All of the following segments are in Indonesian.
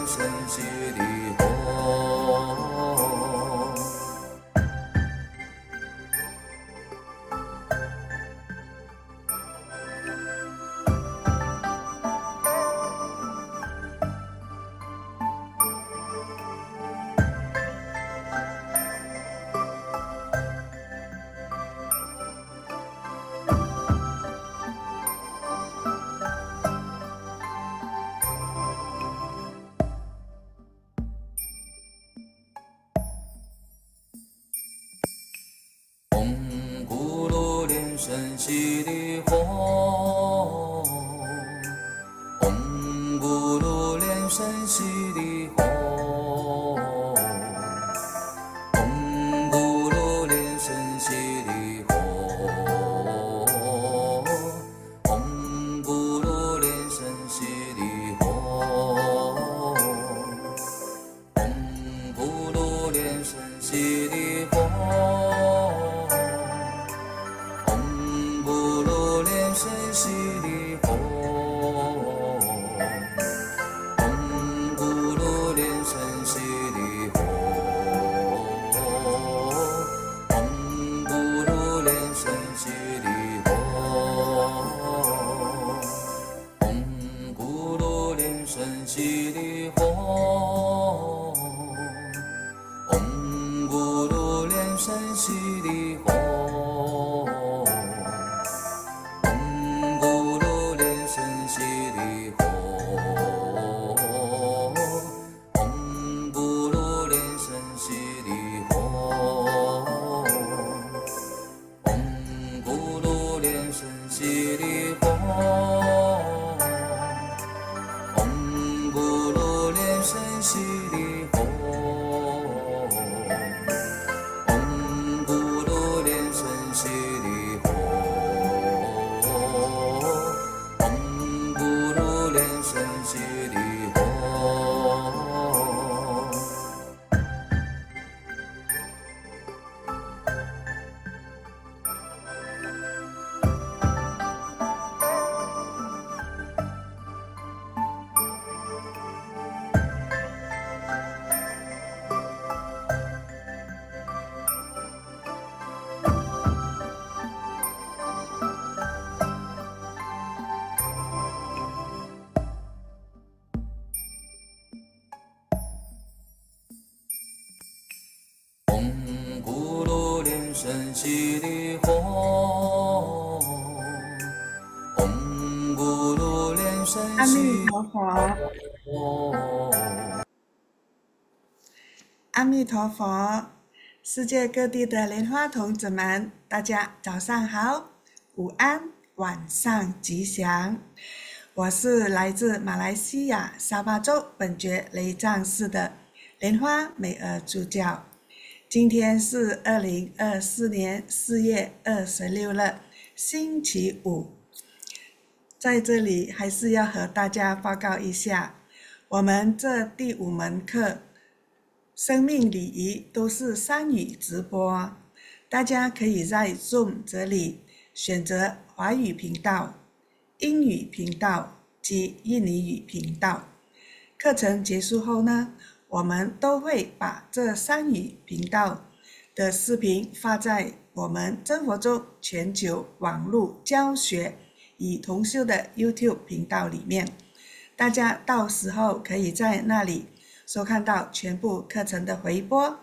生悉地吽。生悉地吽，唵咕噜连生悉地吽，唵咕噜连生悉地吽，唵咕噜连生悉地吽，唵咕噜连生悉地吽。生悉地吽，唵咕噜连生悉地吽，唵咕噜连生悉地吽，唵咕噜连生悉地吽，唵咕噜连生悉地吽。悉地吽，唵咕噜连生悉地吽，唵咕噜连生悉地吽，唵咕噜连生悉地吽。唵咕噜连生悉地吽，唵咕噜连生悉地吽。阿弥陀佛，世界各地的莲花童子们，大家早上好，午安，晚上吉祥。我是来自马来西亚沙巴州本觉雷藏寺的莲花美儿助教。今天是2024年4月26日，星期五。在这里还是要和大家报告一下，我们这第5门课生命礼仪都是3语直播，大家可以在 Zoom 这里选择华语频道、英语频道及印尼语频道。课程结束后呢，我们都会把这3语频道的视频发在我们真佛宗全球网络教学与同修的 YouTube 频道里面，大家到时候可以在那里收看到全部课程的回播。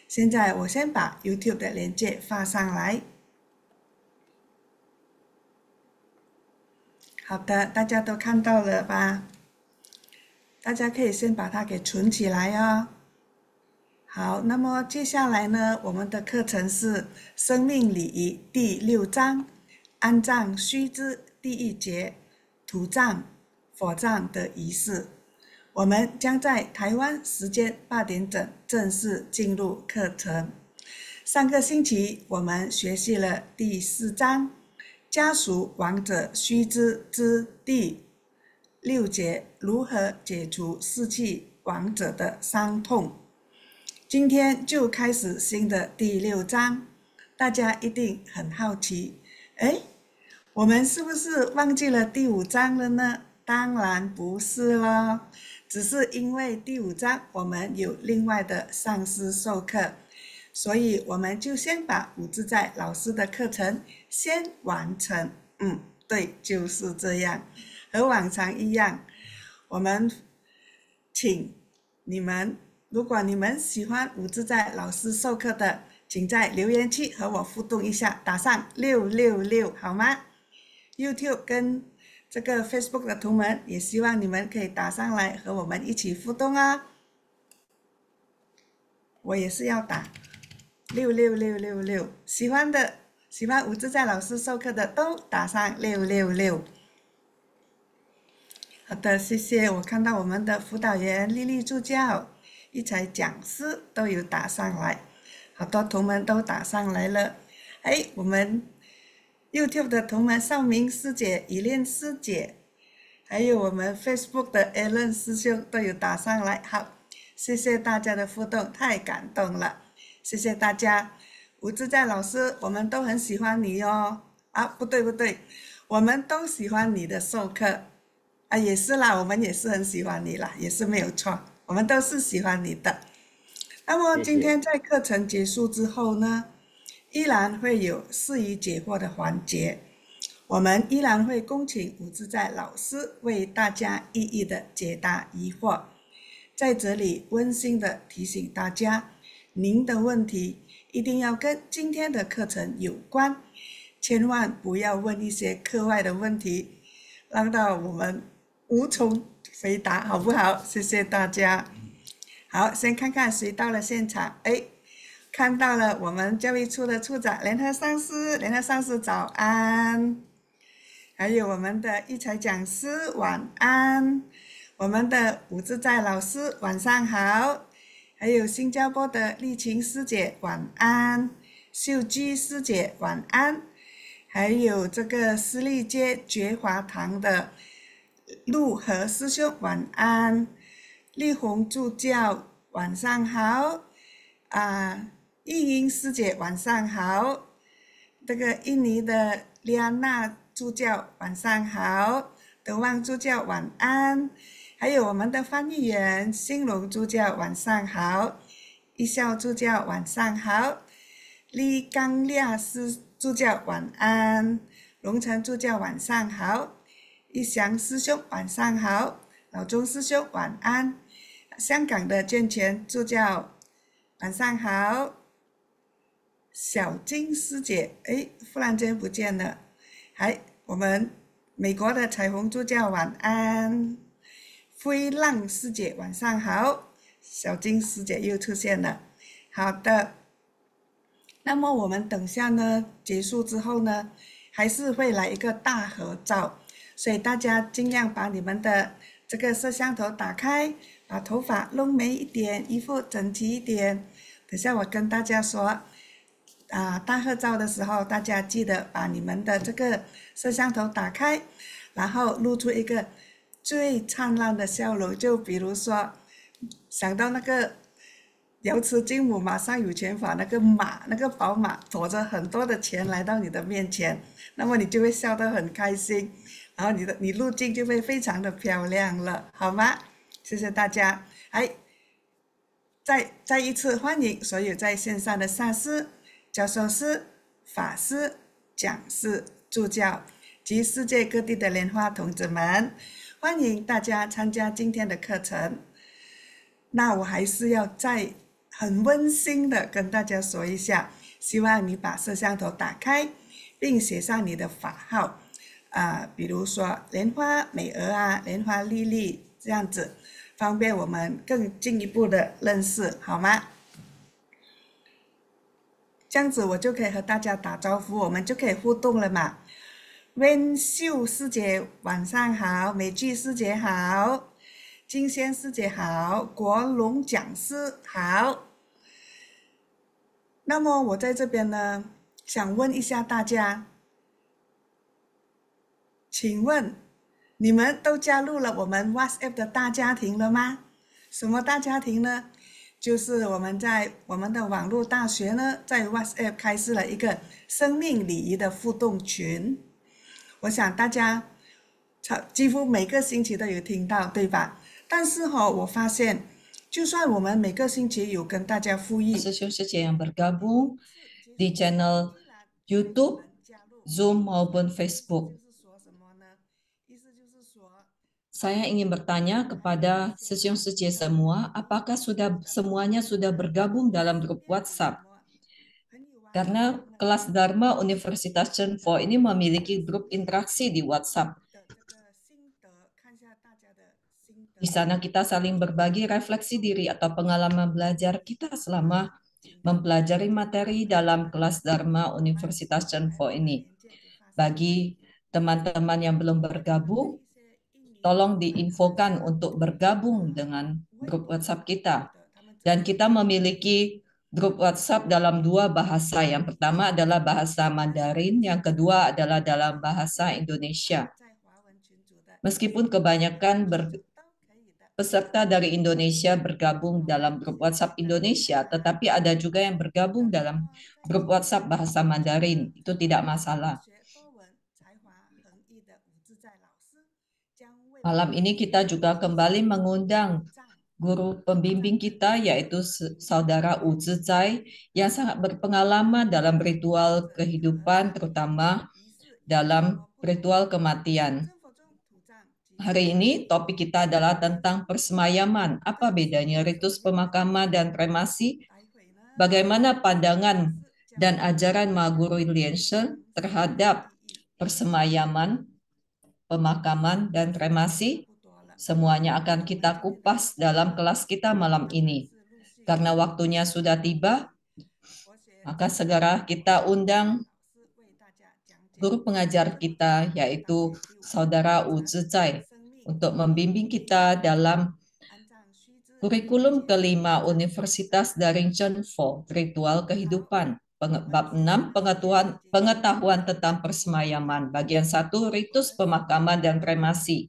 现在我先把 YouTube 的连接发上来。好的，大家都看到了吧？大家可以先把它给存起来哦。好，那么接下来呢，我们的课程是生命礼仪第6章，安葬须知第1节，土葬、火葬的仪式。我们将在台湾时间8点整正式进入课程。上个星期我们学习了第4章，家属亡者须知之第6节，如何解除逝去亡者的伤痛。今天就开始新的第6章，大家一定很好奇，我们是不是忘记了第5章了呢？当然不是了，只是因为第5章我们有另外的上师授课，所以我们就先把武自在老师的课程先完成。对，就是这样，和往常一样，我们请你们，如果你们喜欢武自在老师授课的，请在留言区和我互动一下，打上666好吗？ YouTube 跟这个 Facebook 的同门也希望你们可以打上来和我们一起互动啊！我也是要打66666，喜欢武自在老师授课的都打上666。好的，谢谢。我看到我们的辅导员丽丽助教、一才讲师都有打上来，好多同门都打上来了。我们 YouTube 的同门少明师姐、以恋师姐，还有我们 Facebook 的 Alan 师兄都有打上来。好，谢谢大家的互动，太感动了，谢谢大家。武自在老师，我们都很喜欢你哦。不对，我们都喜欢你的授课。也是啦，我们也是很喜欢你啦，也是没有错，我们都是喜欢你的。那么今天在课程结束之后呢，依然会有释疑解惑的环节，我们依然会恭请武自在老师为大家一一的解答疑惑。在这里温馨的提醒大家，您的问题一定要跟今天的课程有关，千万不要问一些课外的问题，让到我们无从回答，好不好？谢谢大家。好，先看看谁到了现场。看到了我们教育处的处长联合上师早安，还有我们的一才讲师晚安，我们的武自在老师晚上好，还有新加坡的丽琴师姐晚安，秀居师姐晚安，还有这个私立街觉华堂的陆和师兄晚安，丽红助教晚上好，易英师姐晚上好，这个印尼的利安娜助教晚上好，德旺助教晚安，还有我们的翻译员兴隆助教晚上好，一笑助教晚上好，李刚亮师助教晚安，龙城助教晚上好，一翔师兄晚上好，老钟师兄晚安，香港的健全助教晚上好，小金师姐忽然间不见了，我们美国的彩虹助教晚安，飞浪师姐晚上好，小金师姐又出现了。好的，那么我们等下呢结束之后呢，还是会来一个大合照，所以大家尽量把你们的这个摄像头打开，把头发弄美一点，衣服整齐一点。等下我跟大家说大合照的时候，大家记得把你们的这个摄像头打开，然后露出一个最灿烂的笑容，就比如说想到那个瑶池金母马上有钱法，那个宝马驮着很多的钱来到你的面前，那么你就会笑得很开心，然后你路径就会非常的漂亮了，好吗？谢谢大家。再一次欢迎所有在线上的上师、教授师、法师、讲师、助教及世界各地的莲花童子们，欢迎大家参加今天的课程。那我还是要再很温馨的跟大家说一下，希望你把摄像头打开，并写上你的法号比如说莲花美娥莲花丽丽这样子，方便我们更进一步的认识，好吗？这样子我就可以和大家打招呼，我们就可以互动了嘛。温秀师姐晚上好，美具师姐好，金仙师姐好，国龙讲师好。那么我在这边呢，想问一下大家，请问你们都加入了我们 WhatsApp 的大家庭了吗？什么大家庭呢？就是我们在我们的网络大学呢，在 WhatsApp 开设了一个生命礼仪的互动群。我想大家几乎每个星期都有听到，对吧？但是我发现，就算我们每个星期有跟大家呼吁， 师兄师姐yang bergabung di channel YouTube, Zoom maupun Facebook. Saya ingin bertanya kepada sesiung sejie semua, apakah semuanya sudah bergabung dalam grup WhatsApp? Karena kelas Dharma Universitas Chenfo ini memiliki grup interaksi di WhatsApp. Di sana kita saling berbagi refleksi diri atau pengalaman belajar kita selama mempelajari materi dalam kelas Dharma Universitas Chenfo ini. Bagi teman-teman yang belum bergabung, tolong diinfokan untuk bergabung dengan grup WhatsApp kita. Dan kita memiliki grup WhatsApp dalam dua bahasa. Yang pertama adalah bahasa Mandarin, yang kedua adalah dalam bahasa Indonesia. Meskipun kebanyakan peserta dari Indonesia bergabung dalam grup WhatsApp Indonesia, tetapi ada juga yang bergabung dalam grup WhatsApp bahasa Mandarin. Itu tidak masalah. Malam ini kita juga kembali mengundang guru pembimbing kita, yaitu Saudara Wu Zizai, yang sangat berpengalaman dalam ritual kehidupan, terutama dalam ritual kematian. Hari ini topik kita adalah tentang persemayaman. Apa bedanya ritus pemakaman dan kremasi? Bagaimana pandangan dan ajaran Ma Guru Lien Shen terhadap persemayaman, pemakaman, dan kremasi? Semuanya akan kita kupas dalam kelas kita malam ini. Karena waktunya sudah tiba, maka segera kita undang guru pengajar kita, yaitu Saudara Wu Zizai, untuk membimbing kita dalam kurikulum kelima Universitas Daring Chenfo, Ritual Kehidupan. Bab 6, pengetahuan tentang persemayaman. Bagian 1, ritus pemakaman dan kremasi.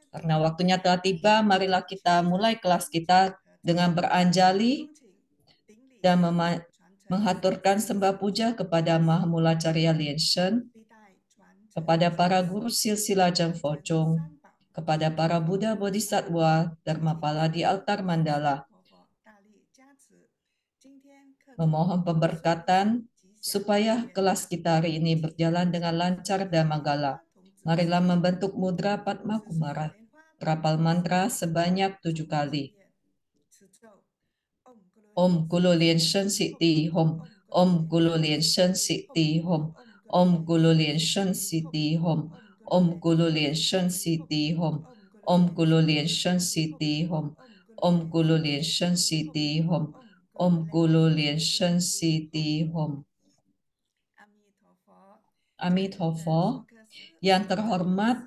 Karena waktunya telah tiba, marilah kita mulai kelas kita dengan beranjali dan menghaturkan sembah puja kepada Mahamulacarya Lien Shen, kepada para guru silsilah Chenfo Chung, kepada para Buddha Bodhisattva Dharmapala di altar mandala. Memohon pemberkatan supaya kelas kita hari ini berjalan dengan lancar dan manggala. Marilah membentuk mudra Padma Kumara. Rapal mantra sebanyak 7 kali. Om Guru Lien Shen Siti Hom. Om Guru Lien Shen Siti Hom. Om Guru Lien Shen Siti Hom. Om Guru Lien Shen Siti Hom. Om Guru Lien Shen Siti Hom. Om Guru Lien Shen Siti Hom. Om Guru Lien Shen Siti Hom. Amitofo. Yang terhormat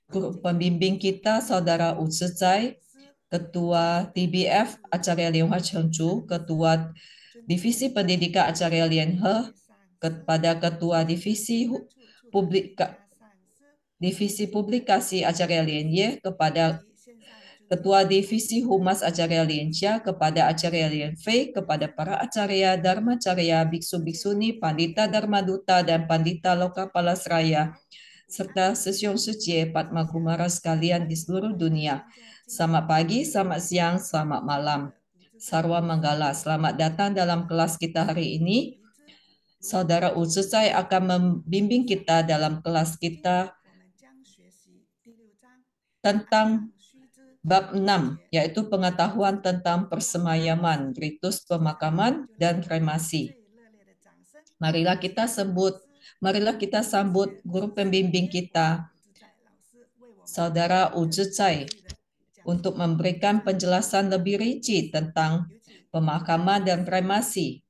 guru pembimbing kita Saudara Wu Zizai, Ketua TBF Acarya Lianhua Chengchu, Ketua Divisi Pendidikan Acarya Lianhe, kepada Ketua Divisi Publikasi Acarya Lianye, kepada Ketua Divisi Humas Acarya Lianjia, kepada Acarya Lianfei, kepada para Acarya Dharmacarya, Biksu-Biksuni, Pandita Dharmaduta, dan Pandita Lokapala Seraya, serta sesiung suci Padma Kumara sekalian di seluruh dunia. Selamat pagi, selamat siang, selamat malam. Sarwa Manggala, selamat datang dalam kelas kita hari ini. Saudara Wu Zizai akan membimbing kita dalam kelas kita tentang bab 6, yaitu pengetahuan tentang persemayaman, ritus pemakaman, dan kremasi. Marilah kita sambut guru pembimbing kita, Saudara Wu Zizai, untuk memberikan penjelasan lebih rinci tentang pemakaman dan kremasi.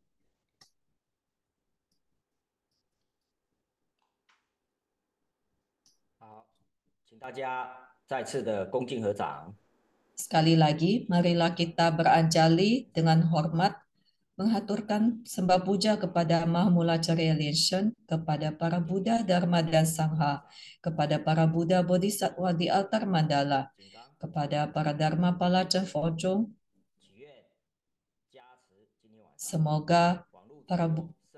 Sekali lagi, marilah kita beranjali dengan hormat, menghaturkan sembah puja kepada Mahamulacarya Lien Shen, kepada para Buddha, Dharma, dan Sangha, kepada para Buddha Bodhisattva di altar mandala, kepada para Dharmapala Chenfo Chung. Semoga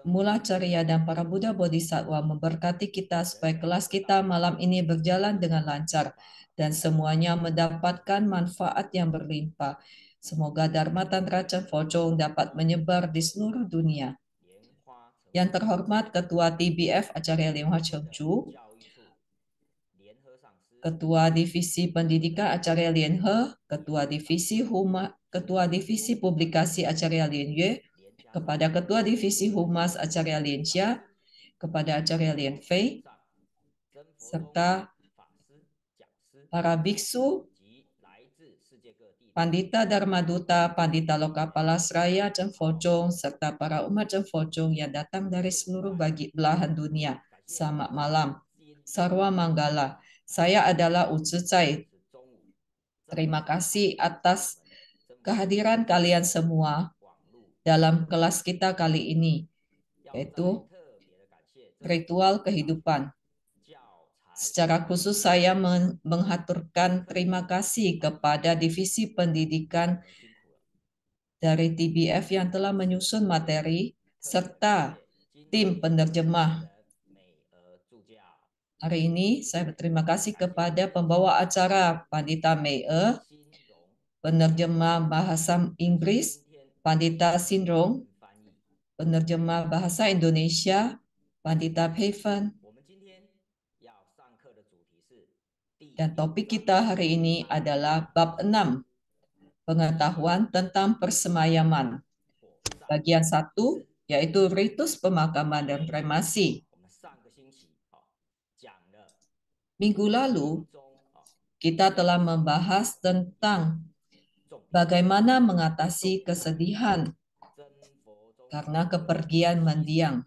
Mula Ceria dan para Buddha Bodhisattva memberkati kita supaya kelas kita malam ini berjalan dengan lancar dan semuanya mendapatkan manfaat yang berlimpah. Semoga Dharma Tantra Chen Fo-Chong dapat menyebar di seluruh dunia. Yang terhormat Ketua TBF Acarya Lianhua Cheng Chu, Ketua Divisi Pendidikan Acarya Lian He, Ketua Divisi Publikasi Acarya Lian Yue, kepada Ketua Divisi Humas Acarya Lian Xia, kepada Acarya Lian Fei, serta para biksu, Pandita Dharma Duta, Pandita Lokapalasraya Chen Fo-Chong, serta para umat Chen Fo-Chong yang datang dari seluruh belahan dunia. Selamat malam. Sarwa Manggala. Saya adalah U Tzu Tsai. Terima kasih atas kehadiran kalian semua dalam kelas kita kali ini, yaitu ritual kehidupan. Secara khusus saya menghaturkan terima kasih kepada Divisi Pendidikan dari TBF yang telah menyusun materi serta tim penerjemah. Hari ini saya berterima kasih kepada pembawa acara Pandita Mei, penerjemah bahasa Inggris Pandita Sinrong, penerjemah bahasa Indonesia Pandita Peifen. Dan topik kita hari ini adalah bab 6, pengetahuan tentang persemayaman. Bagian 1 yaitu ritus pemakaman dan kremasi. Minggu lalu kita telah membahas tentang bagaimana mengatasi kesedihan karena kepergian mendiang.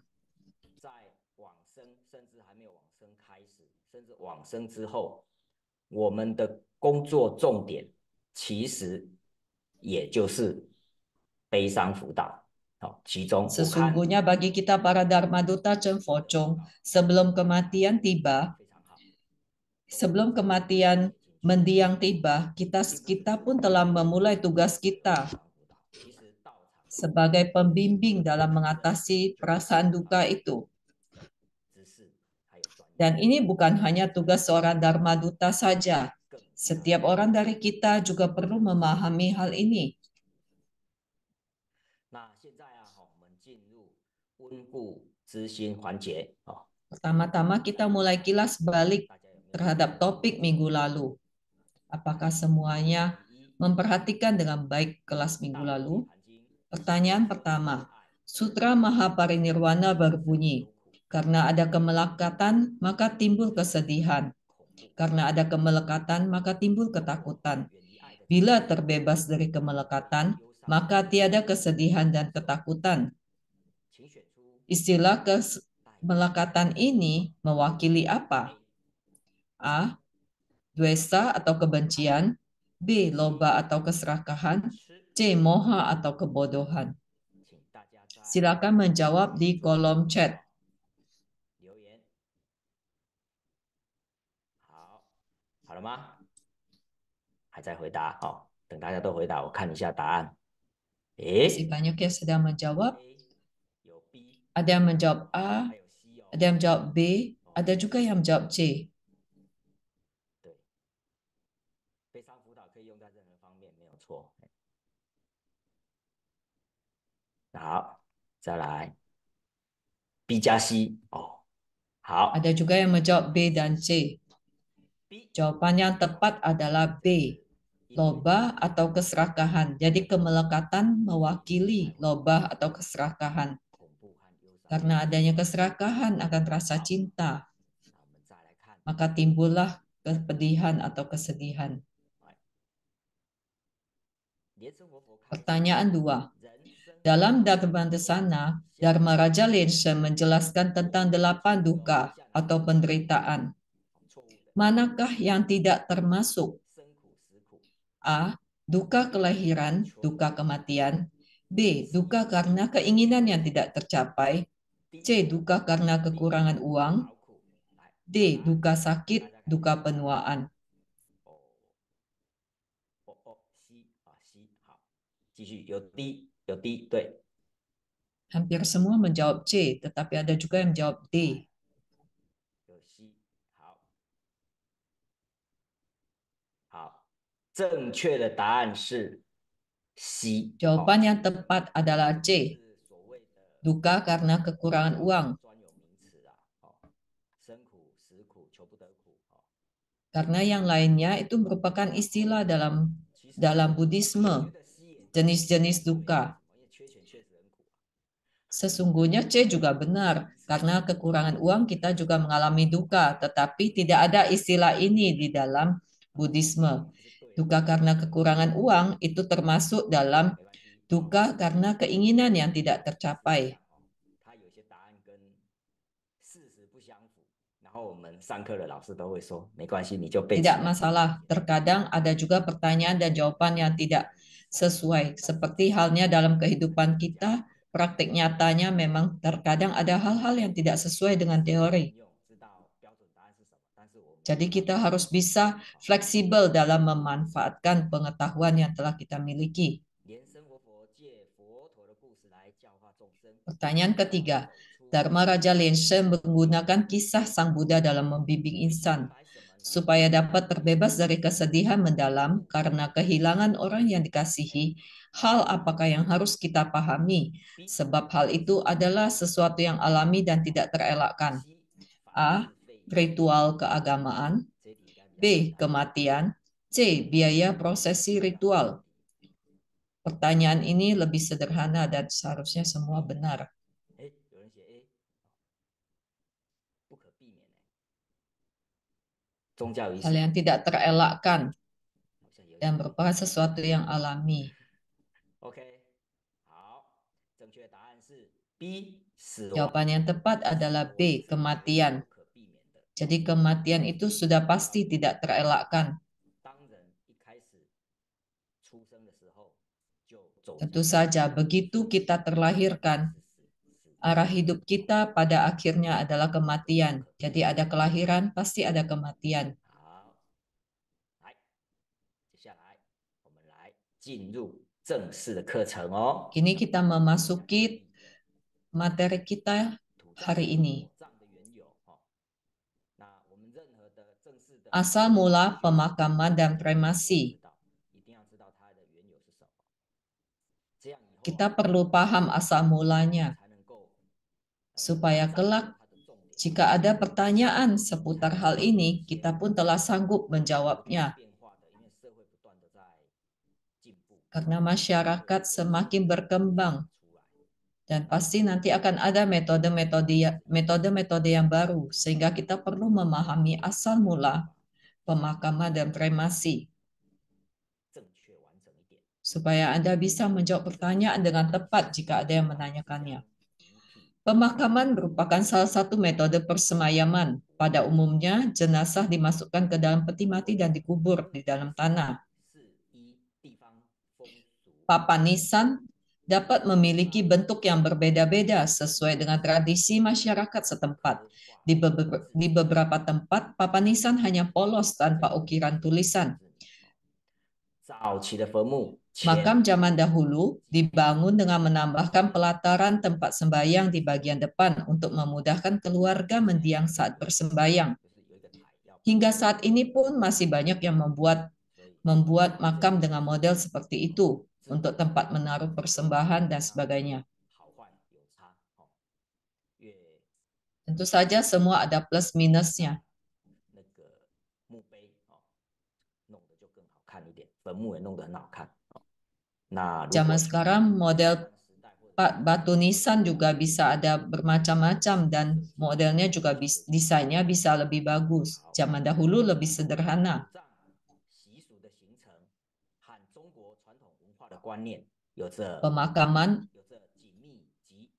Sesungguhnya bagi kita para Dharma Duta Chen Fo-Chong, sebelum kematian mendiang tiba, kita pun telah memulai tugas kita sebagai pembimbing dalam mengatasi perasaan duka itu. Dan ini bukan hanya tugas seorang Dharma Duta saja. Setiap orang dari kita juga perlu memahami hal ini. Pertama-tama kita mulai kilas balik terhadap topik minggu lalu. Apakah semuanya memperhatikan dengan baik kelas minggu lalu? Pertanyaan pertama, Sutra Mahaparinirwana berbunyi, karena ada kemelekatan, maka timbul kesedihan. Karena ada kemelekatan, maka timbul ketakutan. Bila terbebas dari kemelekatan, maka tiada kesedihan dan ketakutan. Istilah kemelekatan ini mewakili apa? A. Dwesa atau kebencian. B. Loba atau keserakahan. C. Moha atau kebodohan. Silakan menjawab di kolom chat. 好了吗？还在回答哦，等大家都回答，我看一下答案。 Masih banyak yang sedang menjawab. Ada yang menjawab A, ada yang menjawab B, ada juga yang menjawab C. 悲伤辅导可以用在任何方面，没有错。好，再来 B 加 C 哦，好。 Ada juga yang menjawab B dan C. Jawaban yang tepat adalah B, loba atau keserakahan. Jadi kemelekatan mewakili loba atau keserakahan. Karena adanya keserakahan akan rasa cinta, maka timbullah kepedihan atau kesedihan. Pertanyaan 2. Dalam Dharma Desana, Dharma Raja Lenshen menjelaskan tentang 8 duka atau penderitaan. Manakah yang tidak termasuk? A. Duka kelahiran, duka kematian. B. Duka karena keinginan yang tidak tercapai. C. Duka karena kekurangan uang. D. Duka sakit, duka penuaan. 继续有 D 有 D 对。Hampir semua menjawab C, tetapi ada juga yang menjawab D. 有 C， 好，正确的答案是 C。 Jawaban yang tepat adalah C. 是所谓的 Duka karena kekurangan uang. 专有名词啦，生苦、食苦、求不得苦。 Karena yang lainnya itu merupakan istilah dalam Buddhisme, jenis-jenis duka. Sesungguhnya C juga benar, karena kekurangan uang kita juga mengalami duka, tetapi tidak ada istilah ini di dalam Buddhisme. Duka karena kekurangan uang itu termasuk dalam duka karena keinginan yang tidak tercapai. Tidak masalah, terkadang ada juga pertanyaan dan jawaban yang tidak sesuai. Seperti halnya dalam kehidupan kita, praktik nyatanya memang terkadang ada hal-hal yang tidak sesuai dengan teori. Jadi kita harus bisa fleksibel dalam memanfaatkan pengetahuan yang telah kita miliki. Pertanyaan ketiga, Dharma Raja Lenshen menggunakan kisah Sang Buddha dalam membimbing insan supaya dapat terbebas dari kesedihan mendalam karena kehilangan orang yang dikasihi. Hal apakah yang harus kita pahami? Sebab hal itu adalah sesuatu yang alami dan tidak terelakkan. A. Ritual keagamaan. B. Kematian. C. Biaya prosesi ritual. Pertanyaan ini lebih sederhana dan seharusnya semua benar. Hal yang tidak terelakkan dan merupakan sesuatu yang alami. Jawaban yang tepat adalah B, kematian. Jadi kematian itu sudah pasti tidak terelakkan. Tentu saja, begitu kita terlahirkan, arah hidup kita pada akhirnya adalah kematian. Jadi ada kelahiran, pasti ada kematian. Kini kita memasuki materi kita hari ini. Asal mula pemakaman dan kremasi. Kita perlu paham asal mulanya, supaya kelak jika ada pertanyaan seputar hal ini, kita pun telah sanggup menjawabnya. Karena masyarakat semakin berkembang, dan pasti nanti akan ada metode-metode yang baru, sehingga kita perlu memahami asal mula pemakaman dan kremasi. Supaya Anda bisa menjawab pertanyaan dengan tepat jika ada yang menanyakannya. Pemakaman merupakan salah satu metode persemayaman. Pada umumnya, jenazah dimasukkan ke dalam peti mati dan dikubur di dalam tanah. Papan nisan dapat memiliki bentuk yang berbeda-beda sesuai dengan tradisi masyarakat setempat. Di beberapa tempat, papan nisan hanya polos tanpa ukiran tulisan. Makam zaman dahulu dibangun dengan menambahkan pelataran tempat sembahyang di bagian depan untuk memudahkan keluarga mendiang saat bersembahyang. Hingga saat ini pun masih banyak yang membuat makam dengan model seperti itu untuk tempat menaruh persembahan dan sebagainya. Tentu saja semua ada plus minusnya. Zaman sekarang model batu nisan juga bisa ada bermacam-macam dan modelnya juga desainnya bisa lebih bagus. Zaman dahulu lebih sederhana. Pemakaman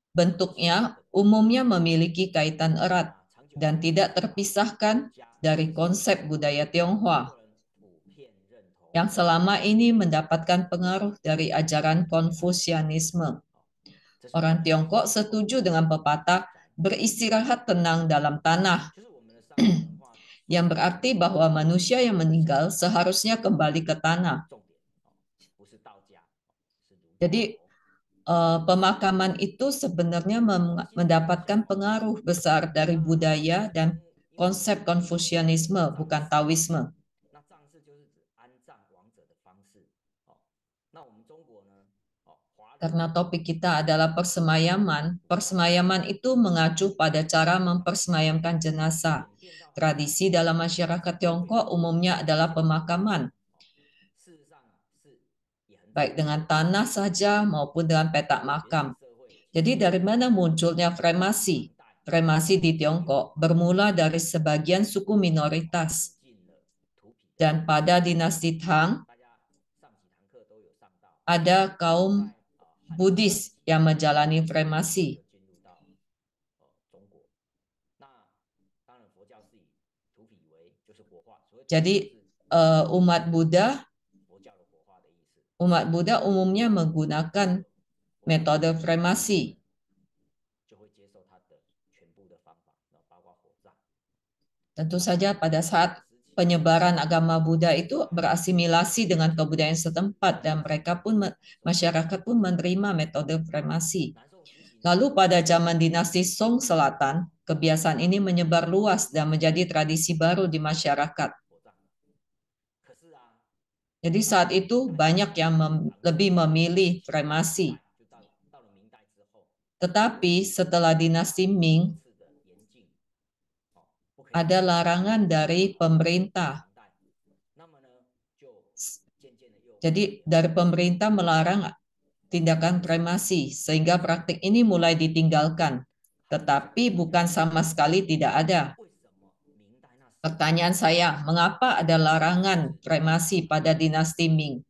bentuknya umumnya memiliki kaitan erat dan tidak terpisahkan dari konsep budaya Tionghoa yang selama ini mendapatkan pengaruh dari ajaran Konfusianisme. Orang Tiongkok setuju dengan pepatah beristirahat tenang dalam tanah, yang berarti bahwa manusia yang meninggal seharusnya kembali ke tanah. Jadi pemakaman itu sebenarnya mendapatkan pengaruh besar dari budaya dan konsep Konfusianisme, bukan Taoisme. Karena topik kita adalah persemayaman, persemayaman itu mengacu pada cara mempersemayamkan jenazah. Tradisi dalam masyarakat Tiongkok umumnya adalah pemakaman, baik dengan tanah saja maupun dengan petak makam. Jadi dari mana munculnya kremasi? Kremasi di Tiongkok bermula dari sebagian suku minoritas. Dan pada dinasti Tang, ada kaum Buddhis yang menjalani kremasi. Jadi umat Buddha umumnya menggunakan metode kremasi. Tentu saja pada saat penyebaran agama Buddha itu berasimilasi dengan kebudayaan setempat dan masyarakat pun menerima metode kremasi. Lalu pada zaman dinasti Song Selatan, kebiasaan ini menyebar luas dan menjadi tradisi baru di masyarakat. Jadi saat itu banyak yang lebih memilih kremasi. Tetapi setelah dinasti Ming, ada larangan dari pemerintah. Jadi dari pemerintah melarang tindakan kremasi, sehingga praktik ini mulai ditinggalkan. Tetapi bukan sama sekali tidak ada. Pertanyaan saya, mengapa ada larangan kremasi pada dinasti Ming?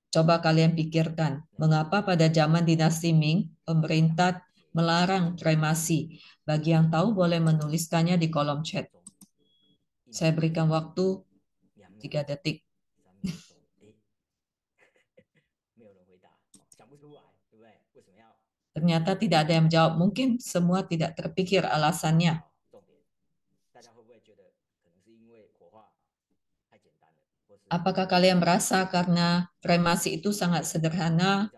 Coba kalian pikirkan, mengapa pada zaman dinasti Ming, pemerintah melarang kremasi? Bagi yang tahu boleh menuliskannya di kolom chat. Saya berikan waktu 3 detik. Ternyata tidak ada yang menjawab. Mungkin semua tidak terpikir alasannya. Apakah kalian merasa karena kremasi itu sangat sederhana?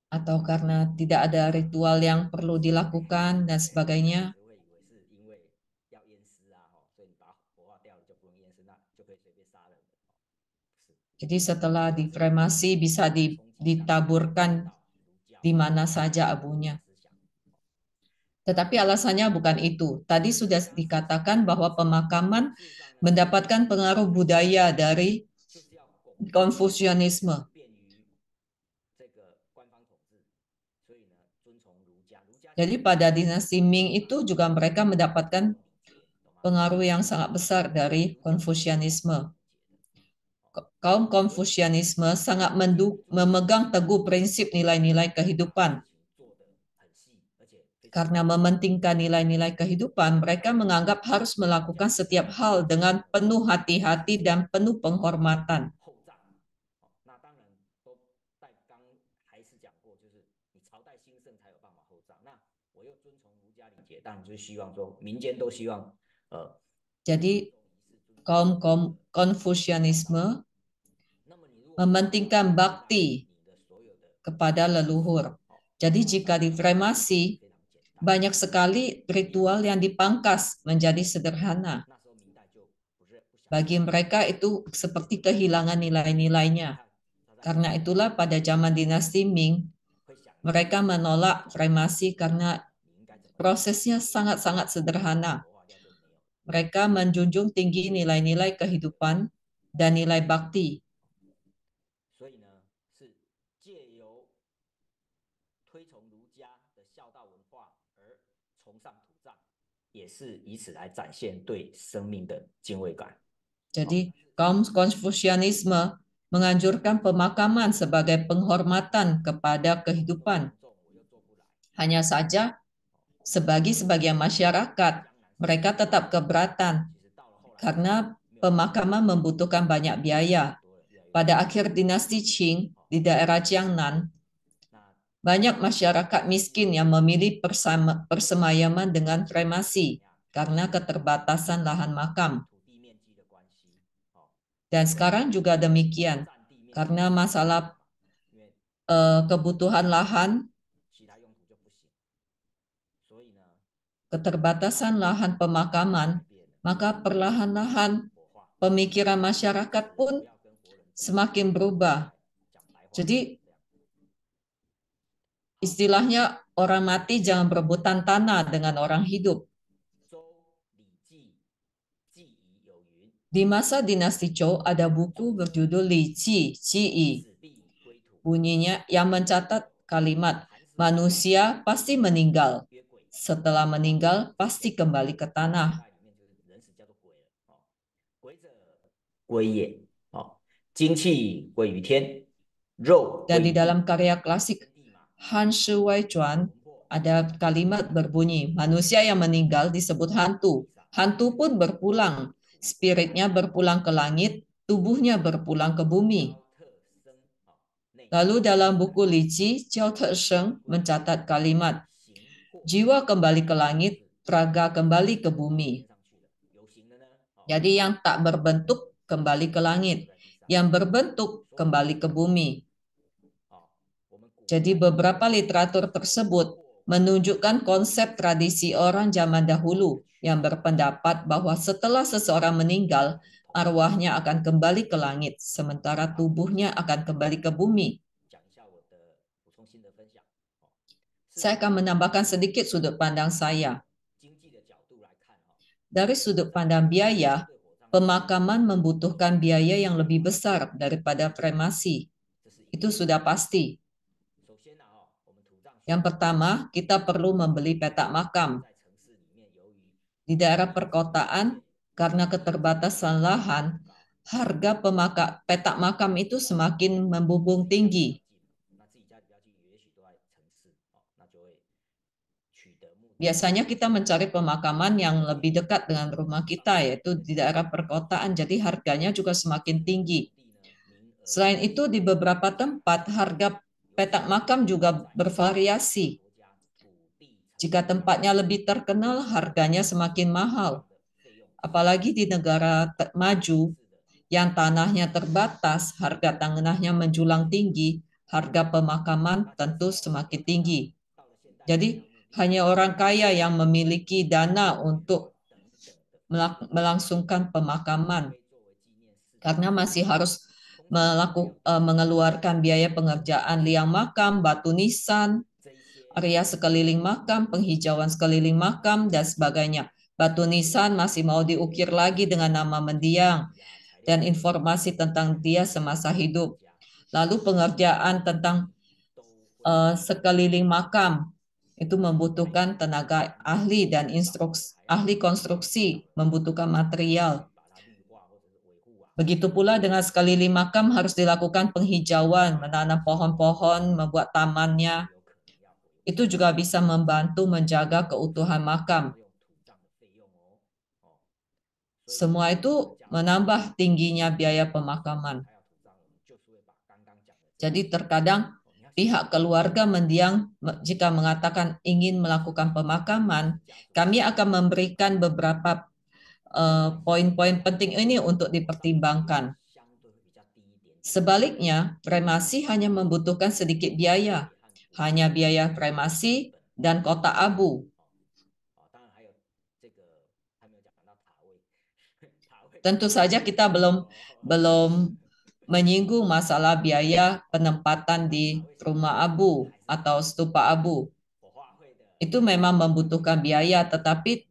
Atau karena tidak ada ritual yang perlu dilakukan dan sebagainya? Jadi setelah dikremasi bisa ditaburkan di mana saja abunya. Tetapi alasannya bukan itu. Tadi sudah dikatakan bahwa pemakaman mendapatkan pengaruh budaya dari Konfusianisme. Jadi pada dinasti Ming itu juga mereka mendapatkan pengaruh yang sangat besar dari Konfusianisme. Kaum Konfusianisme sangat memegang teguh prinsip nilai-nilai kehidupan. Karena mementingkan nilai-nilai kehidupan, mereka menganggap harus melakukan setiap hal dengan penuh hati-hati dan penuh penghormatan. Jadi kaum Konfusianisme mementingkan bakti kepada leluhur. Jadi jika dikremasi, banyak sekali ritual yang dipangkas menjadi sederhana. Bagi mereka itu seperti kehilangan nilai-nilainya. Karena itulah pada zaman dinasti Ming, mereka menolak kremasi karena prosesnya sangat-sangat sederhana. Mereka menjunjung tinggi nilai-nilai kehidupan dan nilai bakti. Jadi kaum Konfusianisme menganjurkan pemakaman sebagai penghormatan kepada kehidupan. Hanya saja sebagian masyarakat mereka tetap keberatan karena pemakaman membutuhkan banyak biaya. pada akhir dinasti Qing di daerah Jiangnan, banyak masyarakat miskin yang memilih persemayaman dengan kremasi karena keterbatasan lahan makam. Dan sekarang juga demikian, karena masalah kebutuhan lahan, keterbatasan lahan pemakaman, maka perlahan-lahan pemikiran masyarakat pun semakin berubah. Jadi istilahnya orang mati jangan berebutan tanah dengan orang hidup. Di masa dinasti Zhou ada buku berjudul Li Ji Ji. Bunyinya yang mencatat kalimat manusia pasti meninggal. Setelah meninggal pasti kembali ke tanah. 归也，精气归于天，肉 Dan 归 di 于地。 dalam karya klasik Han Shi Wei Chuan ada kalimat berbunyi, manusia yang meninggal disebut hantu. Hantu pun berpulang, spiritnya berpulang ke langit, tubuhnya berpulang ke bumi. Lalu dalam buku Li Ji, Jiao Te Sheng mencatat kalimat, jiwa kembali ke langit, raga kembali ke bumi. Jadi yang tak berbentuk kembali ke langit, yang berbentuk kembali ke bumi. Jadi beberapa literatur tersebut menunjukkan konsep tradisi orang zaman dahulu yang berpendapat bahwa setelah seseorang meninggal, arwahnya akan kembali ke langit, sementara tubuhnya akan kembali ke bumi. Saya akan menambahkan sedikit sudut pandang saya. Dari sudut pandang biaya, pemakaman membutuhkan biaya yang lebih besar daripada kremasi. Itu sudah pasti. Yang pertama, kita perlu membeli petak makam. Di daerah perkotaan, karena keterbatasan lahan, harga petak makam itu semakin membumbung tinggi. Biasanya kita mencari pemakaman yang lebih dekat dengan rumah kita, yaitu di daerah perkotaan, jadi harganya juga semakin tinggi. Selain itu, di beberapa tempat harga petak makam juga bervariasi. Jika tempatnya lebih terkenal, harganya semakin mahal. Apalagi di negara maju yang tanahnya terbatas, harga tanahnya menjulang tinggi, harga pemakaman tentu semakin tinggi. Jadi, hanya orang kaya yang memiliki dana untuk melangsungkan pemakaman, karena masih harus mengeluarkan biaya pengerjaan liang makam, batu nisan, area sekeliling makam, penghijauan sekeliling makam, dan sebagainya. Batu nisan masih mau diukir lagi dengan nama mendiang dan informasi tentang dia semasa hidup. Lalu pengerjaan tentang sekeliling makam itu membutuhkan tenaga ahli dan ahli konstruksi, membutuhkan material. Begitu pula dengan sekeliling makam harus dilakukan penghijauan, menanam pohon-pohon, membuat tamannya. Itu juga bisa membantu menjaga keutuhan makam. Semua itu menambah tingginya biaya pemakaman. Jadi terkadang pihak keluarga mendiang jika mengatakan ingin melakukan pemakaman, kami akan memberikan beberapa poin-poin penting ini untuk dipertimbangkan. Sebaliknya, kremasi hanya membutuhkan sedikit biaya, hanya biaya kremasi dan kotak abu. Tentu saja kita belum menyinggung masalah biaya penempatan di rumah abu atau stupa abu. Itu memang membutuhkan biaya, tetapi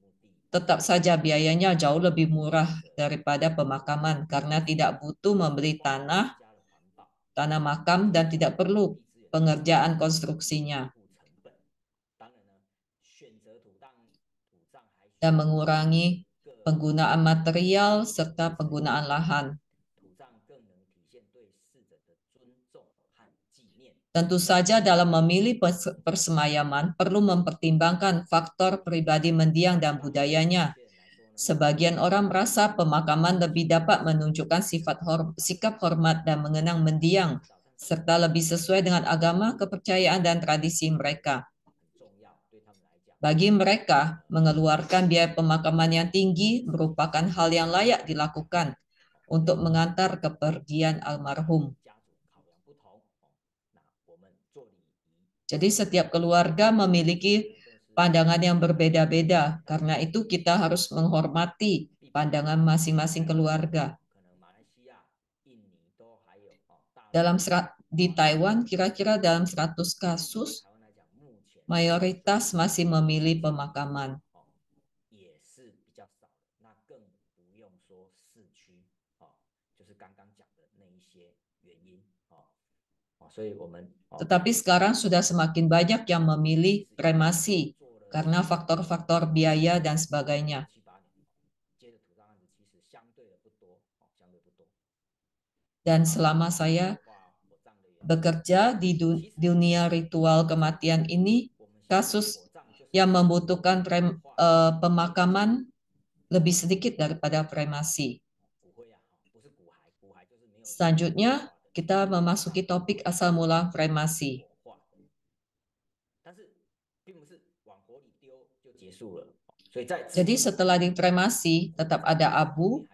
tetap saja biayanya jauh lebih murah daripada pemakaman karena tidak butuh membeli tanah makam dan tidak perlu pengerjaan konstruksinya. Dan mengurangi penggunaan material serta penggunaan lahan. Tentu saja dalam memilih persemayaman perlu mempertimbangkan faktor pribadi mendiang dan budayanya. Sebagian orang merasa pemakaman lebih dapat menunjukkan sikap hormat dan mengenang mendiang, serta lebih sesuai dengan agama, kepercayaan, dan tradisi mereka. Bagi mereka, mengeluarkan biaya pemakaman yang tinggi merupakan hal yang layak dilakukan untuk mengantar kepergian almarhum. Jadi setiap keluarga memiliki pandangan yang berbeda-beda. Karena itu kita harus menghormati pandangan masing-masing keluarga. Di Taiwan, kira-kira dalam 100 kasus, mayoritas masih memilih pemakaman. Tetapi sekarang sudah semakin banyak yang memilih kremasi karena faktor-faktor biaya dan sebagainya. Dan selama saya bekerja di dunia ritual kematian ini, kasus yang membutuhkan pemakaman lebih sedikit daripada kremasi. Selanjutnya, kita memasuki topik asal mula kremasi. Jadi setelah dikremasi, tetap ada abu,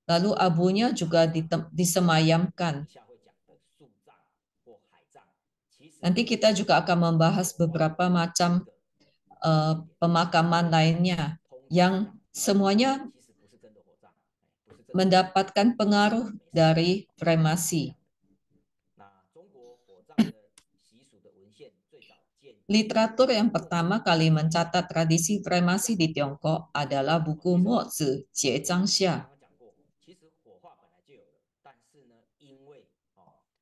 lalu abunya juga disemayamkan. Nanti kita juga akan membahas beberapa macam pemakaman lainnya yang semuanya mendapatkan pengaruh dari kremasi. Literatur yang pertama kali mencatat tradisi kremasi di Tiongkok adalah buku Mo Zi Jie Zhang Xia.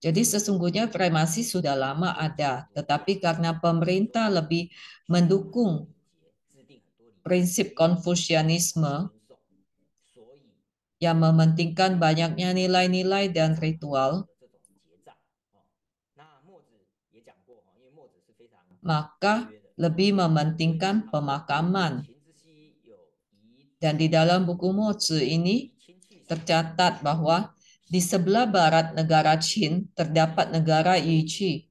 Jadi sesungguhnya kremasi sudah lama ada, tetapi karena pemerintah lebih mendukung prinsip Konfusianisme yang mementingkan banyaknya nilai-nilai dan ritual, maka lebih mementingkan pemakaman. Dan di dalam buku Mo Zi ini tercatat bahwa di sebelah barat negara Qin terdapat negara Yiqi.